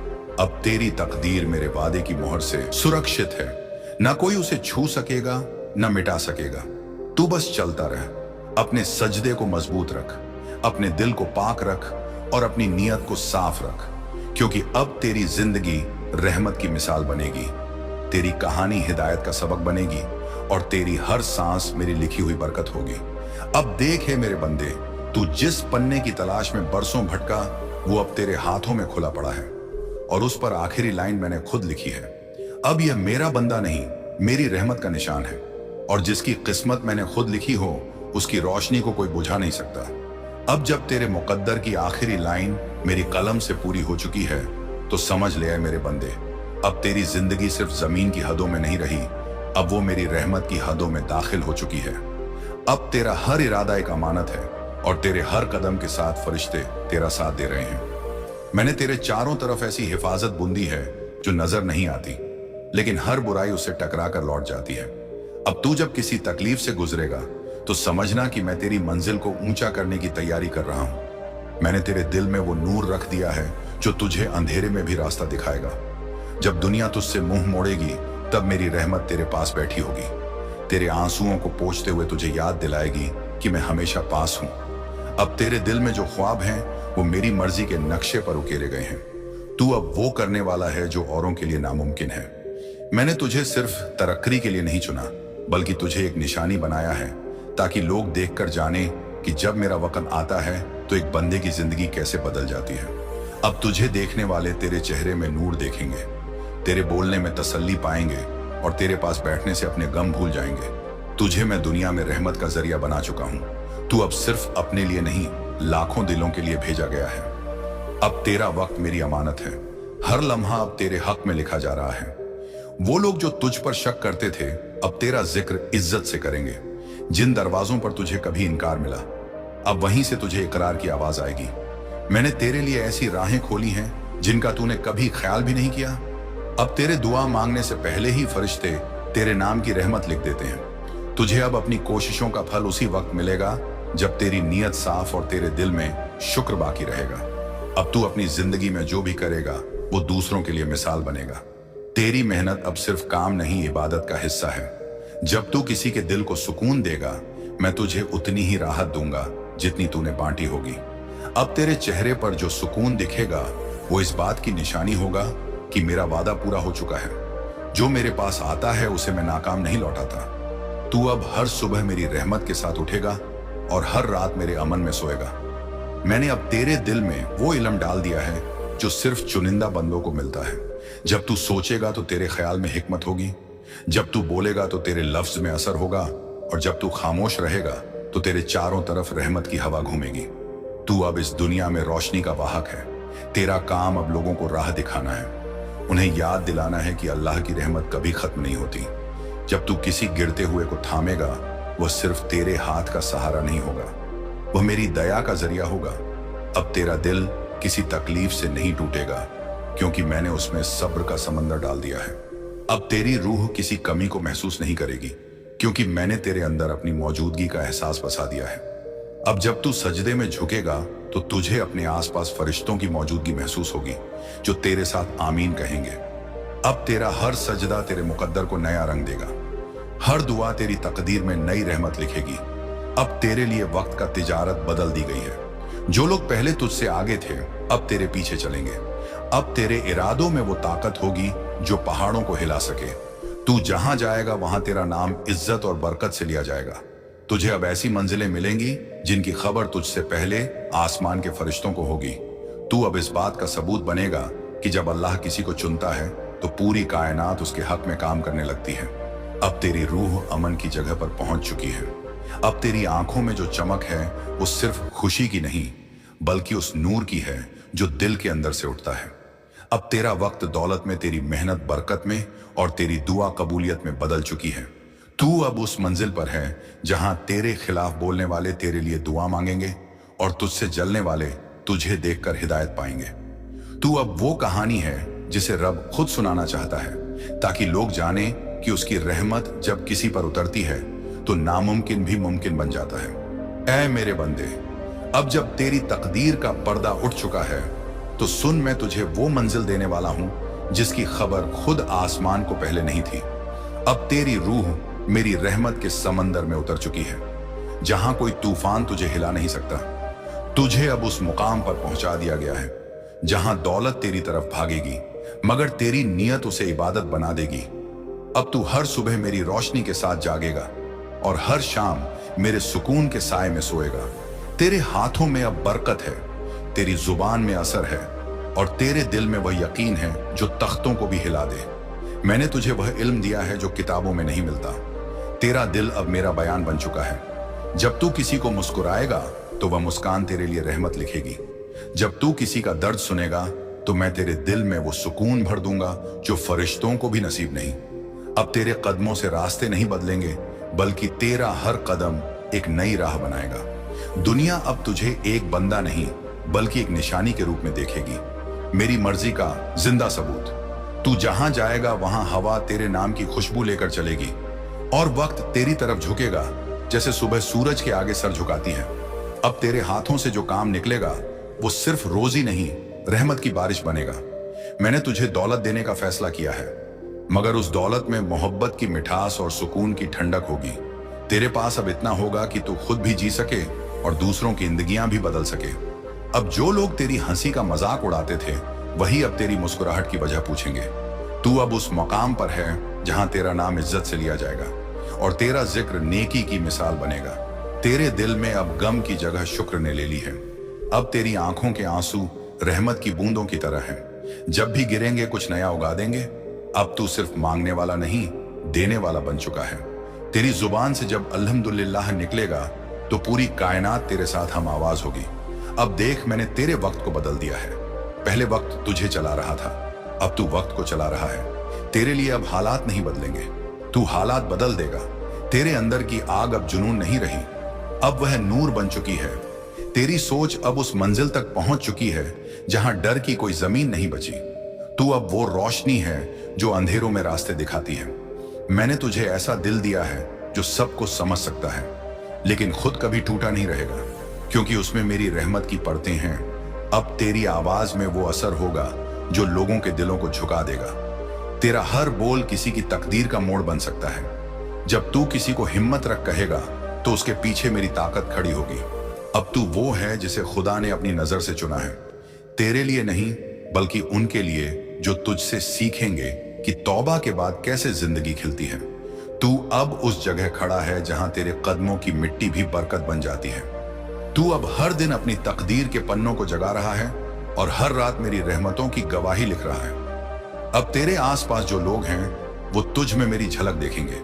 अब तेरी तकदीर मेरे वादे की मोहर से सुरक्षित है, ना कोई उसे छू सकेगा ना मिटा सकेगा। तू बस चलता रह, अपने सजदे को मजबूत रख, अपने दिल को पाक रख और अपनी नीयत को साफ रख, क्योंकि अब तेरी जिंदगी रहमत की मिसाल बनेगी। तेरी कहानी हिदायत का सबक बनेगी और तेरी हर सांस मेरी लिखी हुई बरकत होगी। अब देख है मेरे बंदे, तू जिस पन्ने की तलाश में बरसों भटका वो अब तेरे हाथों में खुला पड़ा है और उस पर आखिरी लाइन मैंने खुद लिखी है। अब यह मेरा बंदा नहीं, मेरी रहमत का निशान है, और जिसकी किस्मत मैंने खुद लिखी हो उसकी रोशनी को कोई बुझा नहीं सकता। अब जब तेरे मुकद्दर की आखिरी लाइन मेरी कलम से पूरी हो चुकी है तो समझ ले मेरे बंदे, अब तेरी जिंदगी सिर्फ जमीन की हदों में नहीं रही, अब वो मेरी रहमत की हदों में दाखिल हो चुकी है। अब तेरा हर इरादा एक अमानत है, और तेरे हर कदम के साथ फरिश्ते तेरा साथ दे रहे हैं। मैंने तेरे चारों तरफ ऐसी हिफाजत बुंदी है जो नजर नहीं आती, लेकिन हर बुराई उससे टकरा कर लौट जाती है। अब तू जब किसी तकलीफ से गुजरेगा तो समझना कि मैं तेरी मंजिल को ऊंचा करने की तैयारी कर रहा हूं। मैंने तेरे दिल में वो नूर रख दिया है जो तुझे अंधेरे में भी रास्ता दिखाएगा। जब दुनिया तुझसे मुंह मोड़ेगी तब मेरी रहमत तेरे पास बैठी होगी, तेरे आंसुओं को पोंछते हुए तुझे याद दिलाएगी कि मैं हमेशा पास हूं। अब तेरे दिल में जो ख्वाब हैं वो मेरी मर्जी के नक्शे पर उकेरे गए हैं। तू अब वो करने वाला है जो औरों के लिए नामुमकिन है। मैंने तुझे सिर्फ तरक्की के लिए नहीं चुना, बल्कि तुझे एक निशानी बनाया है ताकि लोग देखकर जाने कि जब मेरा वक्त आता है तो एक बंदे की जिंदगी कैसे बदल जाती है। अब तुझे देखने वाले तेरे चेहरे में नूर देखेंगे, तेरे बोलने में तसल्ली पाएंगे और तेरे पास बैठने से अपने गम भूल जाएंगे। तुझे मैं दुनिया में रहमत का जरिया बना चुका हूं। तू अब सिर्फ अपने लिए नहीं, लाखों दिलों के लिए भेजा गया है। अब तेरा वक्त मेरी अमानत है, हर लम्हा अब तेरे हक में लिखा जा रहा है। वो लोग जो तुझ पर शक करते थे अब तेरा जिक्र इज्जत से करेंगे। जिन दरवाजों पर तुझे कभी इनकार मिला अब वहीं से तुझे इकरार की आवाज आएगी। मैंने तेरे लिए ऐसी राहें खोली हैं जिनका तूने कभी ख्याल भी नहीं किया। अब तेरे दुआ मांगने से पहले ही फरिश्ते तेरे नाम की रहमत लिख देते हैं। तुझे अब अपनी कोशिशों का फल उसी वक्त मिलेगा जब तेरी नीयत साफ और तेरे दिल में शुक्र बाकी रहेगा। अब तू अपनी जिंदगी में जो भी करेगा वो दूसरों के लिए मिसाल बनेगा। तेरी मेहनत अब सिर्फ काम नहीं, इबादत का हिस्सा है। जब तू किसी के दिल को सुकून देगा मैं तुझे उतनी ही राहत दूंगा जितनी तूने बांटी होगी। अब तेरे चेहरे पर जो सुकून दिखेगा वो इस बात की निशानी होगा कि मेरा वादा पूरा हो चुका है। जो मेरे पास आता है उसे मैं नाकाम नहीं लौटाता। तू अब हर सुबह मेरी रहमत के साथ उठेगा और हर रात मेरे अमन में सोएगा। मैंने अब तेरे दिल में वो इल्म डाल दिया है जो सिर्फ चुनिंदा बंदों को मिलता है। जब तू सोचेगा तो तेरे ख्याल में हिकमत होगी, जब तू बोलेगा तो तेरे लफ्ज में असर होगा और जब तू खामोश रहेगा तो तेरे चारों तरफ रहमत की हवा घूमेगी। तू अब इस दुनिया में रोशनी का वाहक है। तेरा काम अब लोगों को राह दिखाना है, उन्हें याद दिलाना है कि अल्लाह की रहमत कभी खत्म नहीं होती। जब तू किसी गिरते हुए को थामेगा वह सिर्फ तेरे हाथ का सहारा नहीं होगा, वह मेरी दया का जरिया होगा। अब तेरा दिल किसी तकलीफ से नहीं टूटेगा क्योंकि मैंने उसमें सब्र का समंदर डाल दिया है। अब तेरी रूह किसी कमी को महसूस नहीं करेगी क्योंकि मैंने तेरे अंदर अपनी मौजूदगी का एहसास बसा दिया है। अब जब तू सजदे में झुकेगा तो तुझे अपने आसपास फरिश्तों की मौजूदगी महसूस होगी जो तेरे साथ आमीन कहेंगे। अब तेरा हर सजदा तेरे मुकद्दर को नया रंग देगा, हर दुआ तेरी तकदीर में नई रहमत लिखेगी। अब तेरे लिए वक्त का तिजारत बदल दी गई है। जो लोग पहले तुझसे आगे थे अब तेरे पीछे चलेंगे। अब तेरे इरादों में वो ताकत होगी जो पहाड़ों को हिला सके। तू जहां जाएगा वहां तेरा नाम इज्जत और बरकत से लिया जाएगा। तुझे अब ऐसी मंजिलें मिलेंगी जिनकी खबर तुझसे पहले आसमान के फरिश्तों को होगी। तू अब इस बात का सबूत बनेगा कि जब अल्लाह किसी को चुनता है तो पूरी कायनात उसके हक में काम करने लगती है। अब तेरी रूह अमन की जगह पर पहुंच चुकी है। अब तेरी आंखों में जो चमक है वो सिर्फ खुशी की नहीं बल्कि उस नूर की है जो दिल के अंदर से उठता है। अब तेरा वक्त दौलत में, तेरी मेहनत बरकत में और तेरी दुआ कबूलियत में बदल चुकी है। तू अब उस मंजिल पर है जहां तेरे खिलाफ बोलने वाले तेरे लिए दुआ मांगेंगे और तुझसे जलने वाले तुझे देखकर हिदायत पाएंगे। तू अब वो कहानी है जिसे रब खुद सुनाना चाहता है ताकि लोग जाने कि उसकी रहमत जब किसी पर उतरती है तो नामुमकिन भी मुमकिन बन जाता है। ऐ मेरे बंदे, अब जब तेरी तकदीर का पर्दा उठ चुका है तो सुन, मैं तुझे वो मंजिल देने वाला हूं जिसकी खबर खुद आसमान को पहले नहीं थी। अब तेरी रूह मेरी रहमत के समंदर में उतर चुकी है जहां कोई तूफान तुझे हिला नहीं सकता। तुझे अब उस मुकाम पर पहुंचा दिया गया है जहां दौलत तेरी तरफ भागेगी मगर तेरी नीयत उसे इबादत बना देगी। अब तू हर सुबह मेरी रोशनी के साथ जागेगा और हर शाम मेरे सुकून के साए में सोएगा। तेरे हाथों में अब बरकत है, तेरी जुबान में असर है और तेरे दिल में वह यकीन है जो तख्तों को भी हिला दे। मैंने तुझे वह इल्म दिया है जो किताबों में नहीं मिलता। तेरा दिल अब मेरा बयान बन चुका है। जब तू किसी को मुस्कुराएगा तो वह मुस्कान तेरे लिए रहमत लिखेगी। जब तू किसी का दर्द सुनेगा तो मैं तेरे दिल में वो सुकून भर दूंगा जो फरिश्तों को भी नसीब नहीं। अब तेरे कदमों से रास्ते नहीं बदलेंगे बल्कि तेरा हर कदम एक नई राह बनाएगा। दुनिया अब तुझे एक बंदा नहीं बल्कि एक निशानी के रूप में देखेगी, मेरी मर्जी का जिंदा सबूत। तू जहां जाएगा वहां हवा तेरे नाम की खुशबू लेकर चलेगी और वक्त तेरी तरफ झुकेगा जैसे सुबह सूरज के आगे सर झुकाती है। अब तेरे हाथों से जो काम निकलेगा वो सिर्फ रोजी नहीं, रहमत की बारिश बनेगा। मैंने तुझे दौलत देने का फैसला किया है, मगर उस दौलत में मोहब्बत की मिठास और सुकून की ठंडक होगी। तेरे पास अब इतना होगा कि तू खुद भी जी सके और दूसरों की जिंदगियां भी बदल सके। अब जो लोग तेरी हंसी का मजाक उड़ाते थे वही अब तेरी मुस्कुराहट की वजह पूछेंगे। तू अब उस मकाम पर है जहां तेरा नाम इज्जत से लिया जाएगा और तेरा जिक्र नेकी की मिसाल बनेगा। तेरे दिल में अब गम की जगह शुक्र ने ले ली है। अब तेरी आंखों के आंसू रहमत की बूंदों की तरह हैं। जब भी गिरेंगे कुछ नया उगा देंगे। अब तू सिर्फ मांगने वाला नहीं, देने वाला बन चुका है। तेरी जुबान से जब अल्हम्दुलिल्लाह निकलेगा तो पूरी कायनात तेरे साथ हम आवाज होगी। अब देख, मैंने तेरे वक्त को बदल दिया है। पहले वक्त तुझे चला रहा था, अब तू वक्त को चला रहा है। तेरे लिए अब हालात नहीं बदलेंगे, तू हालात बदल देगा। तेरे अंदर की आग अब जुनून नहीं रही, अब वह नूर बन चुकी है। तेरी सोच अब उस मंजिल तक पहुंच चुकी है जहां डर की कोई जमीन नहीं बची। तू अब वो रोशनी है जो अंधेरों में रास्ते दिखाती है। मैंने तुझे ऐसा दिल दिया है जो सबको समझ सकता है, लेकिन खुद कभी टूटा नहीं रहेगा, क्योंकि उसमें मेरी रहमत की परतें हैं। अब तेरी आवाज में वो असर होगा जो लोगों के दिलों को झुका देगा। तेरा हर बोल किसी की तकदीर का मोड़ बन सकता है। जब तू किसी को हिम्मत रख कहेगा तो उसके पीछे मेरी ताकत खड़ी होगी। अब तू वो है जिसे खुदा ने अपनी नजर से चुना है, तेरे लिए नहीं बल्कि उनके लिए जो तुझसे सीखेंगे कि तौबा के बाद कैसे जिंदगी खिलती है। तू अब उस जगह खड़ा है जहां तेरे कदमों की मिट्टी भी बरकत बन जाती है। तू अब हर दिन अपनी तकदीर के पन्नों को जगा रहा है और हर रात मेरी रहमतों की गवाही लिख रहा है। अब तेरे आसपास जो लोग हैं वो तुझ में मेरी झलक देखेंगे।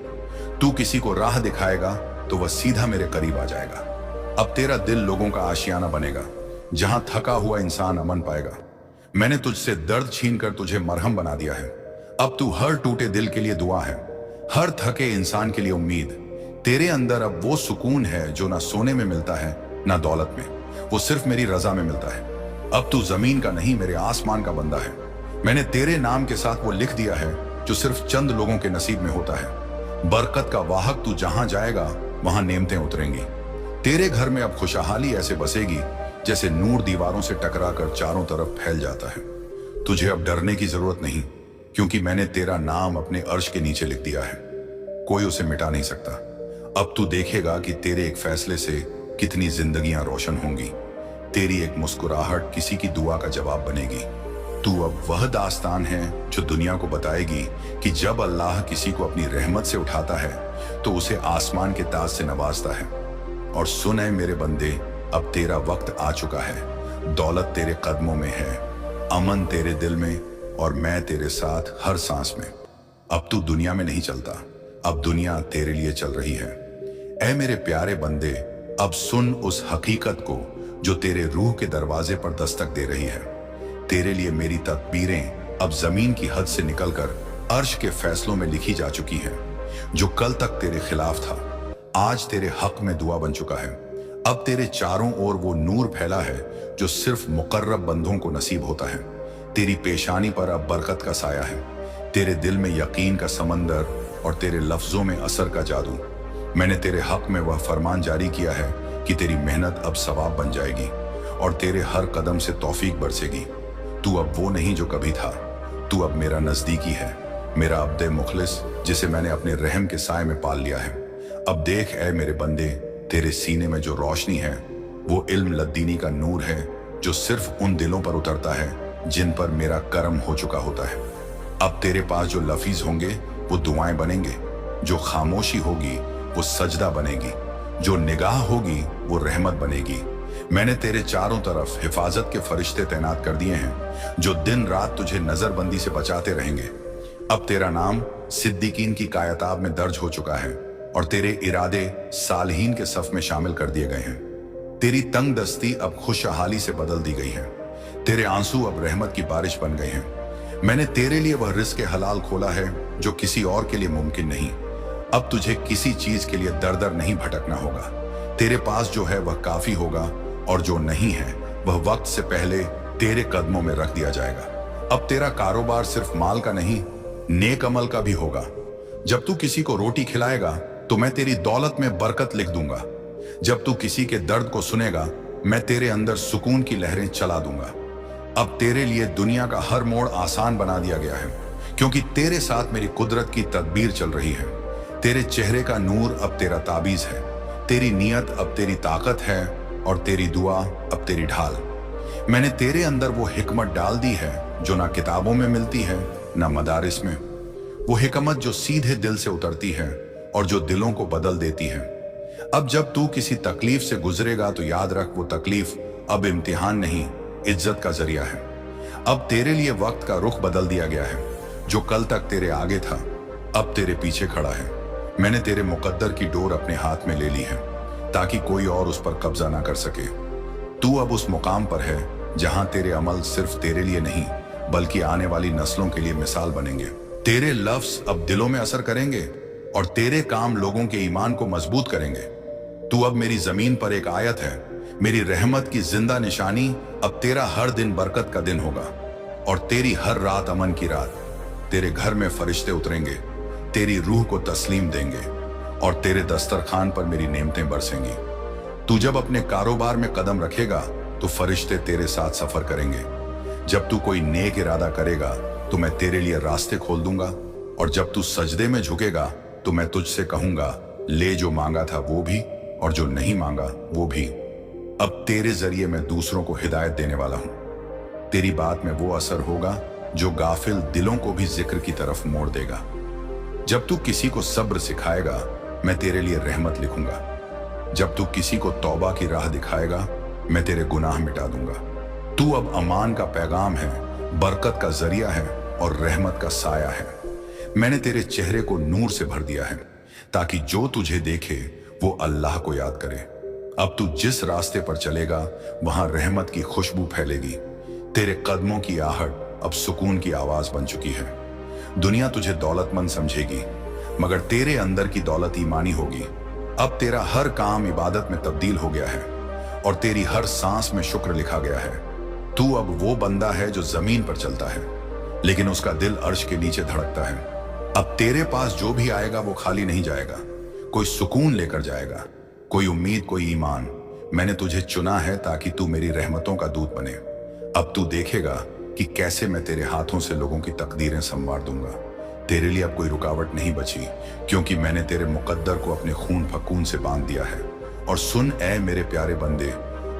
तू किसी को राह दिखाएगा तो वह सीधा मेरे करीब आ जाएगा। अब तेरा दिल लोगों का आशियाना बनेगा जहां थका हुआ इंसान अमन पाएगा। मैंने तुझसे दर्द छीनकर तुझे मरहम बना दिया है। अब तू हर टूटे दिल के लिए दुआ है, हर थके इंसान के लिए उम्मीद। तेरे अंदर अब वो सुकून है जो ना सोने में मिलता है ना दौलत में, वो सिर्फ मेरी रजा में मिलता है। अब तू जमीन का नहीं मेरे आसमान का बंदा है। मैंने तेरे नाम के साथ वो लिख दिया है जो सिर्फ चंद लोगों के नसीब में होता है। बरकत का वाहक तू जहां जाएगा वहां नेमतें उतरेंगी। तेरे घर में अब खुशहाली ऐसे बसेगी जैसे नूर दीवारों से टकराकर चारों तरफ फैल जाता है। तुझे अब डरने की जरूरत नहीं, क्योंकि मैंने तेरा नाम अपने अर्श के नीचे लिख दिया है। कोई उसे मिटा नहीं सकता। अब तू देखेगा कि तेरे एक फैसले से कितनी जिंदगियां रोशन होंगी। तेरी एक मुस्कुराहट किसी की दुआ का जवाब बनेगी। तू अब वह दास्तान है जो दुनिया को बताएगी कि जब अल्लाह किसी को अपनी रहमत से उठाता है तो उसे आसमान के ताज से नवाजता है। और सुन है मेरे बंदे, अब तेरा वक्त आ चुका है। दौलत तेरे कदमों में है, अमन तेरे दिल में, और मैं तेरे साथ हर सांस में। अब तू दुनिया में नहीं चलता, अब दुनिया तेरे लिए चल रही है। ऐ मेरे प्यारे बंदे, अब सुन उस हकीकत को जो तेरे रूह के दरवाजे पर दस्तक दे रही है। तेरे लिए मेरी तदबीरें अब जमीन की हद से निकलकर अर्श के फैसलों में लिखी जा चुकी हैं। जो कल तक तेरे खिलाफ था आज तेरे हक में दुआ बन चुका है। अब तेरे चारों ओर वो नूर फैला है जो सिर्फ मुकर्रब बंदों को नसीब होता है। तेरी पेशानी पर अब बरकत का साया है, तेरे दिल में यकीन का समंदर और तेरे लफ्जों में असर का जादू। मैंने तेरे हक में वह फरमान जारी किया है कि तेरी मेहनत अब सवाब बन जाएगी और तेरे हर कदम से तौफीक बरसेगी। तू अब वो नहीं जो कभी था, तू अब मेरा नजदीकी है, मेरा अब्दे मुखलिस जिसे मैंने अपने रहम के साए में पाल लिया है। अब देख ऐ मेरे बंदे, तेरे सीने में जो रोशनी है वो इल्म लद्दीनी का नूर है जो सिर्फ उन दिलों पर उतरता है जिन पर मेरा करम हो चुका होता है। अब तेरे पास जो लफीज होंगे वो दुआएं बनेंगे, जो खामोशी होगी वो सजदा बनेगी, जो निगाह होगी वो रहमत बनेगी। मैंने तेरे चारों तरफ हिफाजत के फरिश्ते तैनात कर दिए हैं जो दिन रात तुझे नजरबंदी से बचाते रहेंगे। अब तेरा नाम सिद्दीकीन की कायताब में दर्ज हो चुका है और तेरे इरादे सालहीन के सफ में शामिल कर दिए गए हैं। तेरी तंग दस्ती अब खुशहाली से बदल दी गई है, तेरे आंसू अब रहमत की बारिश बन गए हैं। मैंने तेरे लिए वह रिज़्क़ हलाल खोला है जो किसी और के लिए मुमकिन नहीं। अब तुझे किसी चीज के लिए दर दर नहीं भटकना होगा। तेरे पास जो है वह काफी होगा, और जो नहीं है वह वक्त से पहले तेरे कदमों में रख दिया जाएगा। अब तेरा कारोबार सिर्फ माल का नहीं, नेक अमल का भी होगा। जब तू किसी को रोटी खिलाएगा तो मैं तेरी दौलत में बरकत लिख दूंगा। जब तू किसी के दर्द को सुनेगा, मैं तेरे अंदर सुकून की लहरें चला दूंगा। अब तेरे लिए दुनिया का हर मोड़ आसान बना दिया गया है, क्योंकि तेरे साथ मेरी कुदरत की तदबीर चल रही है। तेरे चेहरे का नूर अब तेरा ताबीज है, तेरी नियत अब तेरी ताकत है, और तेरी दुआ अब तेरी ढाल। मैंने तेरे अंदर वो हिकमत डाल दी है जो ना किताबों में मिलती है ना मदारिस में। वो हिकमत जो सीधे दिल से उतरती है और जो दिलों को बदल देती है। अब जब तू किसी तकलीफ से गुजरेगा तो याद रख, वो तकलीफ अब इम्तिहान नहीं, इज्जत का जरिया है। अब तेरे लिए वक्त का रुख बदल दिया गया है। जो कल तक तेरे आगे था अब तेरे पीछे खड़ा है। मैंने तेरे मुकद्दर की डोर अपने हाथ में ले ली है, ताकि कोई और उस पर कब्जा ना कर सके। तू अब उस मुकाम पर है जहां तेरे अमल सिर्फ तेरे लिए नहीं बल्कि आने वाली नस्लों के लिए मिसाल बनेंगे। तेरे लफ्ज अब दिलों में असर करेंगे और तेरे काम लोगों के ईमान को मजबूत करेंगे। तू अब मेरी जमीन पर एक आयत है, मेरी रहमत की जिंदा निशानी। अब तेरा हर दिन बरकत का दिन होगा और तेरी हर रात अमन की रात। तेरे घर में फरिश्ते उतरेंगे, तेरी रूह को तस्लीम देंगे और तेरे दस्तरखान पर मेरी नेमतें बरसेंगी। तू जब अपने कारोबार में कदम रखेगा तो फरिश्ते तेरे साथ सफर करेंगे। जब तू कोई नेक इरादा करेगा तो मैं तेरे लिए रास्ते खोल दूंगा, और जब तू सजदे में झुकेगा तो मैं तुझसे कहूंगा, ले जो मांगा था वो भी और जो नहीं मांगा वो भी। अब तेरे जरिए मैं दूसरों को हिदायत देने वाला हूं। तेरी बात में वो असर होगा जो गाफिल दिलों को भी जिक्र की तरफ मोड़ देगा। जब तू किसी को सब्र सिखाएगा मैं तेरे लिए रहमत लिखूंगा। जब तू किसी को तौबा की राह दिखाएगा मैं तेरे गुनाह मिटा दूंगा। तू अब अमान का पैगाम है, बरकत का जरिया है और रहमत का साया है। मैंने तेरे चेहरे को नूर से भर दिया है, ताकि जो तुझे देखे वो अल्लाह को याद करे। अब तू जिस रास्ते पर चलेगा वहां रहमत की खुशबू फैलेगी। तेरे कदमों की आहट अब सुकून की आवाज बन चुकी है। दुनिया तुझे दौलतमंद समझेगी, मगर तेरे अंदर की दौलत ईमानी होगी। अब तेरा हर काम इबादत में तब्दील हो गया है और तेरी हर सांस में शुक्र लिखा गया है। तू अब वो बंदा है जो जमीन पर चलता है लेकिन उसका दिल अर्श के नीचे धड़कता है। अब तेरे पास जो भी आएगा वो खाली नहीं जाएगा, कोई सुकून लेकर जाएगा, कोई उम्मीद, कोई ईमान। मैंने तुझे चुना है ताकि तू मेरी रहमतों का दूत बने। अब तू देखेगा कि कैसे मैं तेरे हाथों से लोगों की तकदीरें संवार दूंगा। तेरे लिए अब कोई रुकावट नहीं बची, क्योंकि मैंने तेरे मुकद्दर को अपने खून फकून से बांध दिया है। और सुन ए मेरे प्यारे बंदे,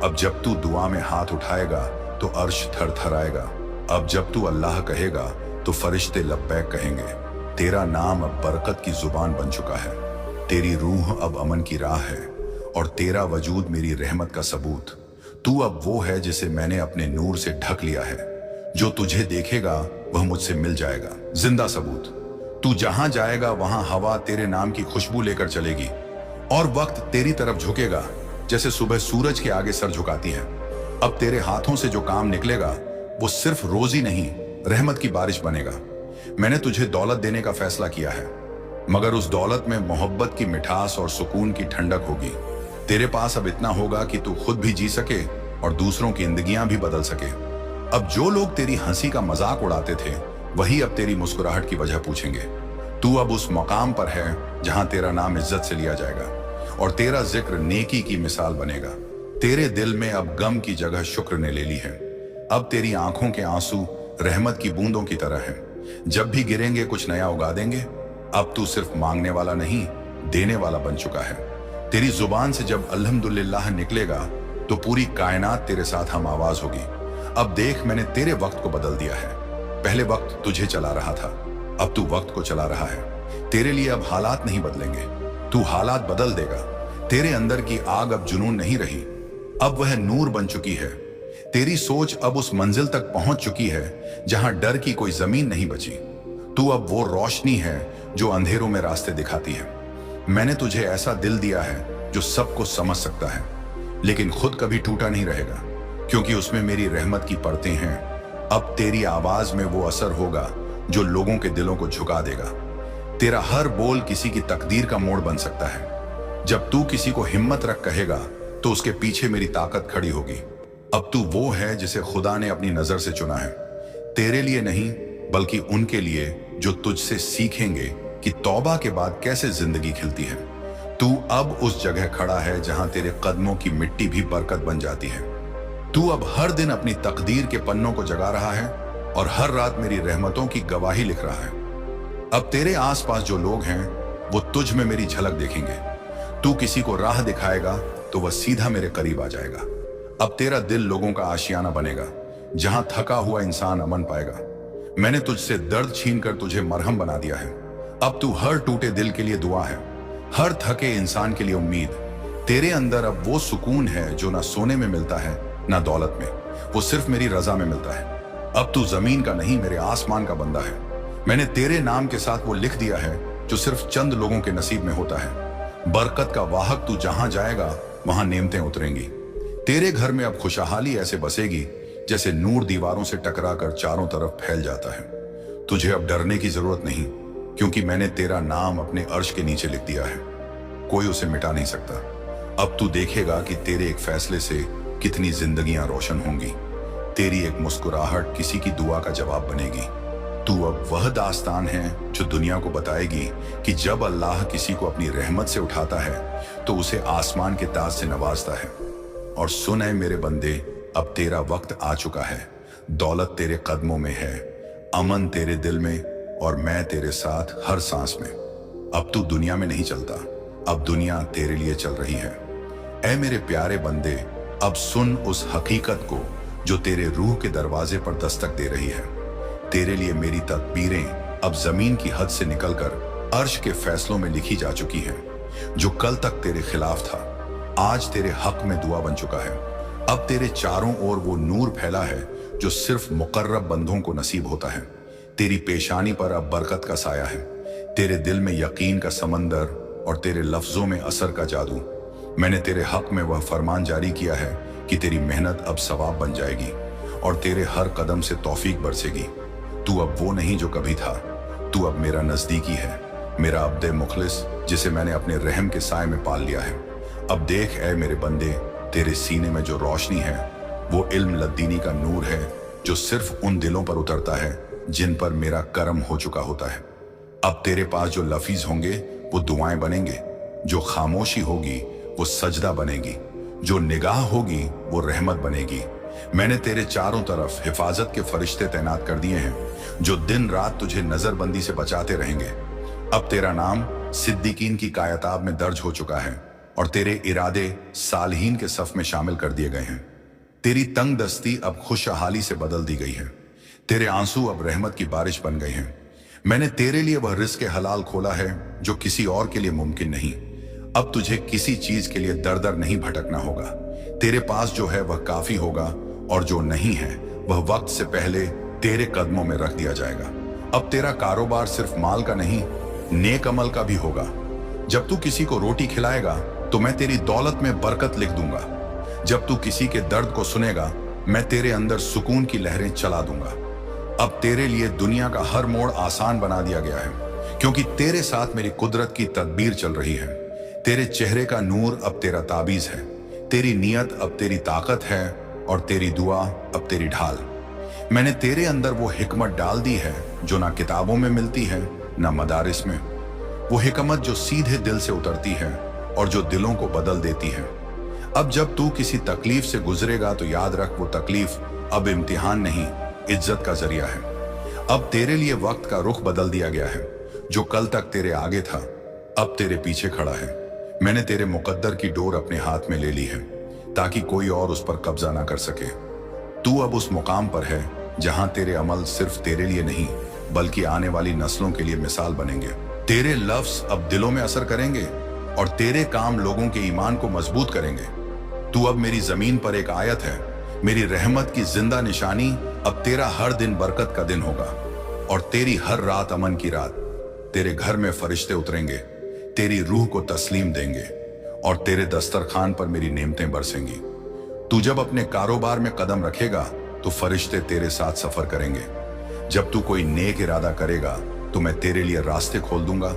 अब जब तू दुआ में हाथ उठाएगा तो अर्श थर थर आएगा। अब जब तू अल्लाह कहेगा तो फरिश्ते लब्बैक कहेंगे। तेरा नाम अब बरकत की जुबान बन चुका है। तेरी रूह अब अमन की राह है और तेरा वजूद मेरी रहमत का सबूत। तू अब वो है जिसे मैंने अपने नूर से ढक लिया है। जो तुझे देखेगा वह मुझसे मिल जाएगा, जिंदा सबूत। तू जहां जाएगा वहां हवा तेरे नाम की खुशबू लेकर चलेगी और वक्त तेरी तरफ झुकेगा जैसे सुबह सूरज के आगे सर झुकाती है। अब तेरे हाथों से जो काम निकलेगा वो सिर्फ रोजी नहीं, रहमत की बारिश बनेगा। मैंने तुझे दौलत देने का फैसला किया है, मगर उस दौलत में मोहब्बत की मिठास और सुकून की ठंडक होगी। तेरे पास अब इतना होगा कि तू खुद भी जी सके और दूसरों की जिंदगियां भी बदल सके। अब जो लोग तेरी हंसी का मजाक उड़ाते थे वही अब तेरी मुस्कुराहट की वजह पूछेंगे। तू अब उस मकाम पर है जहां तेरा नाम इज्जत से लिया जाएगा और तेरा जिक्र नेकी की मिसाल बनेगा। तेरे दिल में अब गम की जगह शुक्र ने ले ली है। अब तेरी आंखों के आंसू रहमत की बूंदों की तरह हैं। जब भी गिरेंगे कुछ नया उगा देंगे। अब तू सिर्फ मांगने वाला नहीं, देने वाला बन चुका है। तेरी जुबान से जब अल्हम्दुलिल्लाह निकलेगा तो पूरी कायनात तेरे साथ हम आवाज होगी। अब देख, मैंने तेरे वक्त को बदल दिया है। पहले वक्त तुझे चला रहा था, अब तू वक्त को चला रहा है। तेरे लिए अब हालात नहीं बदलेंगे, तू हालात बदल देगा। तेरे अंदर की आग अब जुनून नहीं रही, अब वह नूर बन चुकी है। तेरी सोच अब उस मंजिल तक पहुंच चुकी है जहां डर की कोई जमीन नहीं बची। तू अब वो रोशनी है जो अंधेरों में रास्ते दिखाती है। मैंने तुझे ऐसा दिल दिया है जो सबको समझ सकता है, लेकिन खुद कभी टूटा नहीं रहेगा, क्योंकि उसमें मेरी रहमत की परतें हैं। अब तेरी आवाज में वो असर होगा जो लोगों के दिलों को झुका देगा। तेरा हर बोल किसी की तकदीर का मोड़ बन सकता है। जब तू किसी को हिम्मत रख कहेगा तो उसके पीछे मेरी ताकत खड़ी होगी। अब तू वो है जिसे खुदा ने अपनी नजर से चुना है, तेरे लिए नहीं बल्कि उनके लिए जो तुझसे सीखेंगे कि तौबा के बाद कैसे जिंदगी खिलती है। तू अब उस जगह खड़ा है जहां तेरे कदमों की मिट्टी भी बरकत बन जाती है। तू अब हर दिन अपनी तकदीर के पन्नों को जगा रहा है और हर रात मेरी रहमतों की गवाही लिख रहा है। अब तेरे आसपास जो लोग हैं वो तुझ में मेरी झलक देखेंगे। तू किसी को राह दिखाएगा तो वह सीधा मेरे करीब आ जाएगा। अब तेरा दिल लोगों का आशियाना बनेगा, जहां थका हुआ इंसान अमन पाएगा। मैंने तुझसे दर्द छीनकर तुझे मरहम बना दिया है। अब तू हर टूटे दिल के लिए दुआ है, हर थके इंसान के लिए उम्मीद। तेरे अंदर अब वो सुकून है जो ना सोने में मिलता है ना दौलत में, वो सिर्फ मेरी रजा में मिलता है। अब तू जमीन का नहीं मेरे आसमान का बंदा है। मैंने तेरे नाम के साथ वो लिख दिया है जो सिर्फ चंद लोगों के नसीब में होता है। बरकत का वाहक तू जहां जाएगा वहां नेमतें उतरेंगी। तेरे घर में अब खुशहाली ऐसे बसेगी जैसे नूर दीवारों से टकराकर चारों तरफ फैल जाता है। तुझे अब डरने की जरूरत नहीं, क्योंकि मैंने तेरा नाम अपने अर्श के नीचे लिख दिया है। कोई उसे मिटा नहीं सकता। अब तू देखेगा कि तेरे एक फैसले से कितनी जिंदगियां रोशन होंगी। तेरी एक मुस्कुराहट किसी की दुआ का जवाब बनेगी। तू अब वह दास्तान है जो दुनिया को बताएगी कि जब अल्लाह किसी को अपनी रहमत से उठाता है तो उसे आसमान के ताज से नवाजता है। और सुन ऐ मेरे बंदे, अब तेरा वक्त आ चुका है। दौलत तेरे कदमों में है, अमन तेरे दिल में, और मैं तेरे साथ हर सांस में। अब तू दुनिया में नहीं चलता, अब दुनिया तेरे लिए चल रही है। ऐ मेरे प्यारे बंदे, अब सुन उस हकीकत को जो तेरे रूह के दरवाजे पर दस्तक दे रही है। तेरे लिए मेरी तदबीरें अब जमीन की हद से निकलकर अर्श के फैसलों में लिखी जा चुकी हैं। जो कल तक तेरे खिलाफ था आज तेरे हक में दुआ बन चुका है। अब तेरे चारों ओर वो नूर फैला है जो सिर्फ मुकर्रब बंदों को नसीब होता है। तेरी पेशानी पर अब बरकत का साया है, तेरे दिल में यकीन का समंदर और तेरे लफ्जों में असर का जादू। मैंने तेरे हक में वह फरमान जारी किया है कि तेरी मेहनत अब सवाब बन जाएगी और तेरे हर कदम से तौफीक बरसेगी। तू अब वो नहीं जो कभी था, तू अब मेरा नजदीकी है, मेरा अब्दे मुखलिस जिसे मैंने अपने रहम के साए में पाल लिया है। अब देख ऐ मेरे बंदे, तेरे सीने में जो रोशनी है वो इल्म लद्दीनी का नूर है जो सिर्फ उन दिलों पर उतरता है जिन पर मेरा करम हो चुका होता है। अब तेरे पास जो लफीज होंगे वो दुआएं बनेंगे, जो खामोशी होगी वो सजदा बनेगी, जो निगाह होगी वो रहमत बनेगी। मैंने तेरे चारों तरफ हिफाजत के फरिश्ते तैनात कर दिए हैं जो दिन रात तुझे नजरबंदी से बचाते रहेंगे। अब तेरा नाम सिद्दीकीन की कायताब में दर्ज हो चुका है और तेरे इरादे सालहीन के सफ में शामिल कर दिए गए हैं। तेरी तंग दस्ती अब खुशहाली से बदल दी गई है, तेरे आंसू अब रहमत की बारिश बन गए हैं। मैंने तेरे लिए वह रिज़्क़ हलाल खोला है जो किसी और के लिए मुमकिन नहीं। अब तुझे किसी चीज के लिए दर दर नहीं भटकना होगा। तेरे पास जो है वह काफी होगा और जो नहीं है वह वक्त से पहले तेरे कदमों में रख दिया जाएगा। अब तेरा कारोबार सिर्फ माल का नहीं, नेक अमल का भी होगा। जब तू किसी को रोटी खिलाएगा तो मैं तेरी दौलत में बरकत लिख दूंगा। जब तू किसी के दर्द को सुनेगा मैं तेरे अंदर सुकून की लहरें चला दूंगा। अब तेरे लिए दुनिया का हर मोड़ आसान बना दिया गया है, क्योंकि तेरे साथ मेरी कुदरत की तदबीर चल रही है। तेरे चेहरे का नूर अब तेरा ताबीज है, तेरी नियत अब तेरी ताकत है और तेरी दुआ अब तेरी ढाल। मैंने तेरे अंदर वो हिकमत डाल दी है जो ना किताबों में मिलती है ना मदारिस में। वो हिकमत जो सीधे दिल से उतरती है और जो दिलों को बदल देती है। अब जब तू किसी तकलीफ से गुजरेगा तो याद रख, वो तकलीफ अब इम्तिहान नहीं, इज्जत का जरिया है। अब तेरे लिए वक्त का रुख बदल दिया गया है। जो कल तक तेरे आगे था अब तेरे पीछे खड़ा है। मैंने तेरे मुकद्दर की डोर अपने हाथ में ले ली है ताकि कोई और उस पर कब्जा ना कर सके। तू अब उस मुकाम पर है जहां तेरे अमल सिर्फ तेरे लिए नहीं बल्कि आने वाली नस्लों के लिए मिसाल बनेंगे। तेरे लफ्ज अब दिलों में असर करेंगे और तेरे काम लोगों के ईमान को मजबूत करेंगे। तू अब मेरी जमीन पर एक आयत है, मेरी रहमत की जिंदा निशानी। अब तेरा हर दिन बरकत का दिन होगा और तेरी हर रात अमन की रात। तेरे घर में फरिश्ते उतरेंगे, तेरी रूह को तस्लीम देंगे और तेरे दस्तरखान पर मेरी नेमतें बरसेंगी। तू जब अपने कारोबार में कदम रखेगा तो फरिश्ते तेरे साथ सफर करेंगे। जब तू कोई नेक इरादा करेगा तो मैं तेरे लिए रास्ते खोल दूंगा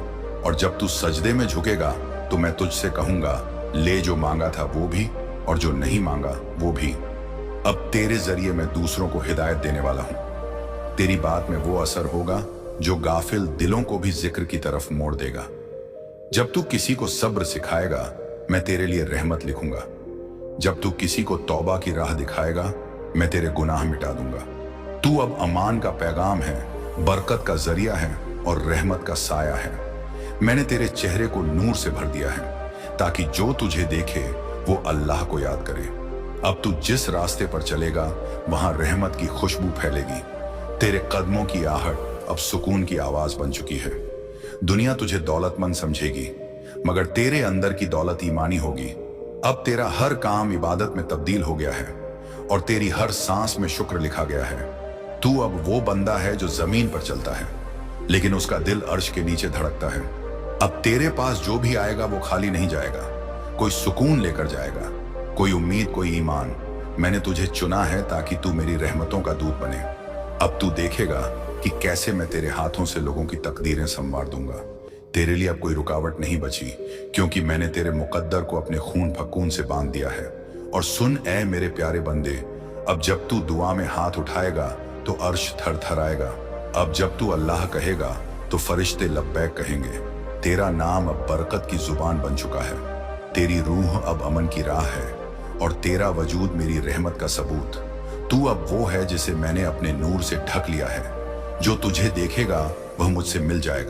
और जब तू सजदे में झुकेगा तो मैं तुझसे कहूंगा, ले जो मांगा था वो भी, और जो नहीं मांगा वो भी। अब तेरे जरिए मैं दूसरों को हिदायत देने वाला हूं। तेरी बात में वो असर होगा जो गाफिल दिलों को भी जिक्र की तरफ मोड़ देगा। जब तू किसी को सब्र सिखाएगा, मैं तेरे लिए रहमत लिखूंगा। जब तू किसी को तौबा की राह दिखाएगा, मैं तेरे गुनाह मिटा दूंगा। तू अब अमान का पैगाम है, बरकत का जरिया है और रहमत का साया है। मैंने तेरे चेहरे को नूर से भर दिया है, ताकि जो तुझे देखे वो अल्लाह को याद करे। अब तू जिस रास्ते पर चलेगा, वहां रहमत की खुशबू फैलेगी। तेरे कदमों की आहट अब सुकून की आवाज बन चुकी है। दुनिया तुझे दौलतमंद समझेगी, मगर तेरे अंदर की दौलत ईमानी होगी। अब तेरा हर काम इबादत में तब्दील हो गया है और तेरी हर सांस में शुक्र लिखा गया है। तू अब वो बंदा है जो जमीन पर चलता है, लेकिन उसका दिल अर्श के नीचे धड़कता है। अब तेरे पास जो भी आएगा वो खाली नहीं जाएगा, कोई सुकून लेकर जाएगा, कोई उम्मीद, कोई ईमान। मैंने तुझे चुना है ताकि तू मेरी रहमतों का दूत बने। अब तू देखेगा कि कैसे मैं तेरे हाथों से लोगों की तकदीरें संवार दूंगा। तेरे लिए अब कोई रुकावट नहीं बची, क्योंकि मैंने तेरे मुकद्दर को अपने खून फकून से बांध दिया है। और सुन ए मेरे प्यारे बंदे, अब जब तू दुआ में हाथ उठाएगा तो अर्श थरथराएगा। अब जब तू अल्लाह कहेगा तो फरिश्ते लब्बैक कहेंगे। तेरा नाम अब बरकत की जुबान बन चुका है। तेरी रूह अब अमन की राह है और तेरा वजूद मेरी रहमत का सबूत। तू अब वो है जिसे मैंने अपने नूर से ढक लिया है। जो तुझे देखेगा वह मुझसे मिल जाएगा।